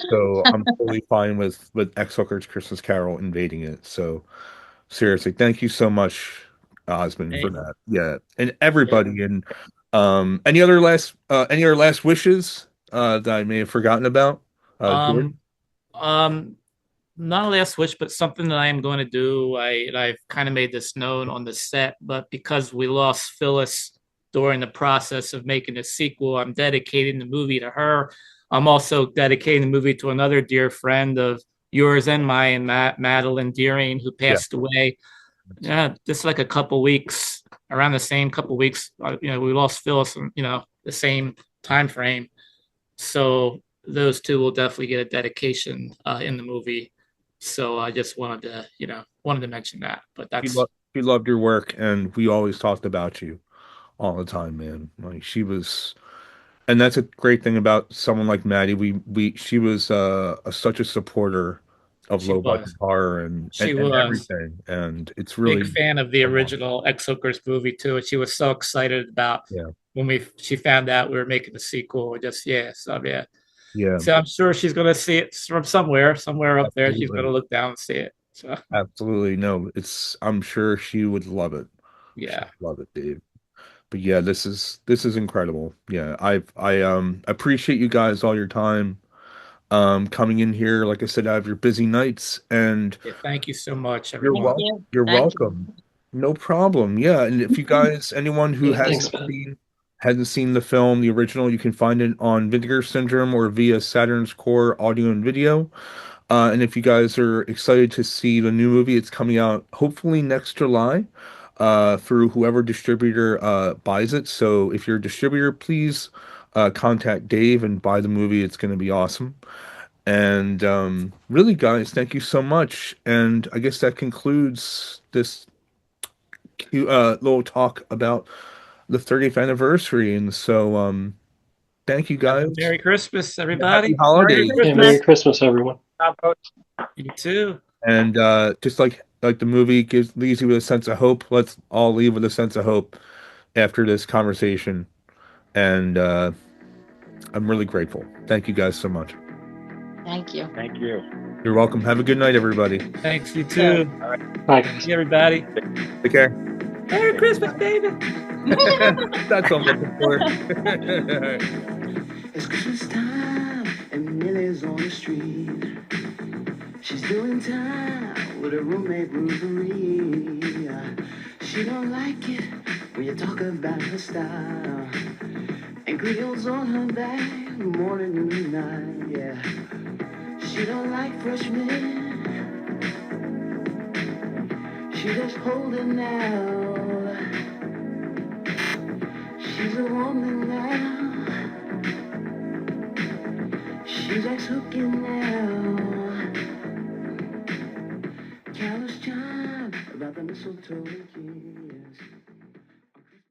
so I'm totally fine with Ex Hooker's Christmas Carol invading it. So seriously, thank you so much, Osmond, for that. Yeah, and everybody. And any other last wishes that I may have forgotten about? not a last wish, but something that I am going to do. I've kind of made this known on the set, but because we lost Phyllis during the process of making the sequel, I'm dedicating the movie to her. I'm also dedicating the movie to another dear friend of yours and mine, Madeline Deering, who Yeah. passed away. Yeah, just like a couple weeks, around the same couple weeks. We lost Phyllis, the same time frame. So those two will definitely get a dedication in the movie. So I just wanted to mention that. But that's She loved your work, and we always talked about you all the time, man. Like she was, and that's a great thing about someone like Maddie. She was such a supporter of she low budget was. horror and She and was everything, and it's big really fan of the original Ex Hookers movie too. And she was so excited about yeah, when she found out we were making the sequel. Yeah. yeah, So I'm sure she's gonna see it from somewhere up there. She's absolutely, gonna look down and see it. So absolutely. No, I'm sure she would love it. She'd yeah. love it, Dave. But yeah, this is incredible. Yeah, I appreciate you guys all your time coming in here. Like I said, out of your busy nights, and Yeah, thank you so much, you're everyone. you're Thank you. welcome. No problem. Yeah, and if you guys, anyone who Yeah, thanks, hasn't seen the film, the original, you can find it on Vinegar Syndrome or via Saturn's Core Audio and Video. And if you guys are excited to see the new movie, it's coming out hopefully next July through whoever distributor buys it. So if you're a distributor, please contact Dave and buy the movie. It's going to be awesome. And really, guys, thank you so much. And I guess that concludes this little talk about the 30th anniversary. And so, thank you, guys. Merry Christmas, everybody. Happy holidays. Yeah, Merry Christmas, everyone. You too. And just like the movie leaves you with a sense of hope, let's all leave with a sense of hope after this conversation. And I'm really grateful. Thank you guys so much. Thank you. Thank you. You're welcome. Have a good night, everybody. Thanks, you too. All right. Bye, guys. See everybody. Take care. Merry Christmas, baby. That's what I'm looking for. It's Christmas time and Millie's on the street. She's doing time with her roommate Rubery. She don't like it when you talk about her style. And Cleo's on her back morning and night, yeah. She don't like freshmen. She just holding out. She's a woman now. She's ex-hooking now. Careless John about the mistletoe, yeah.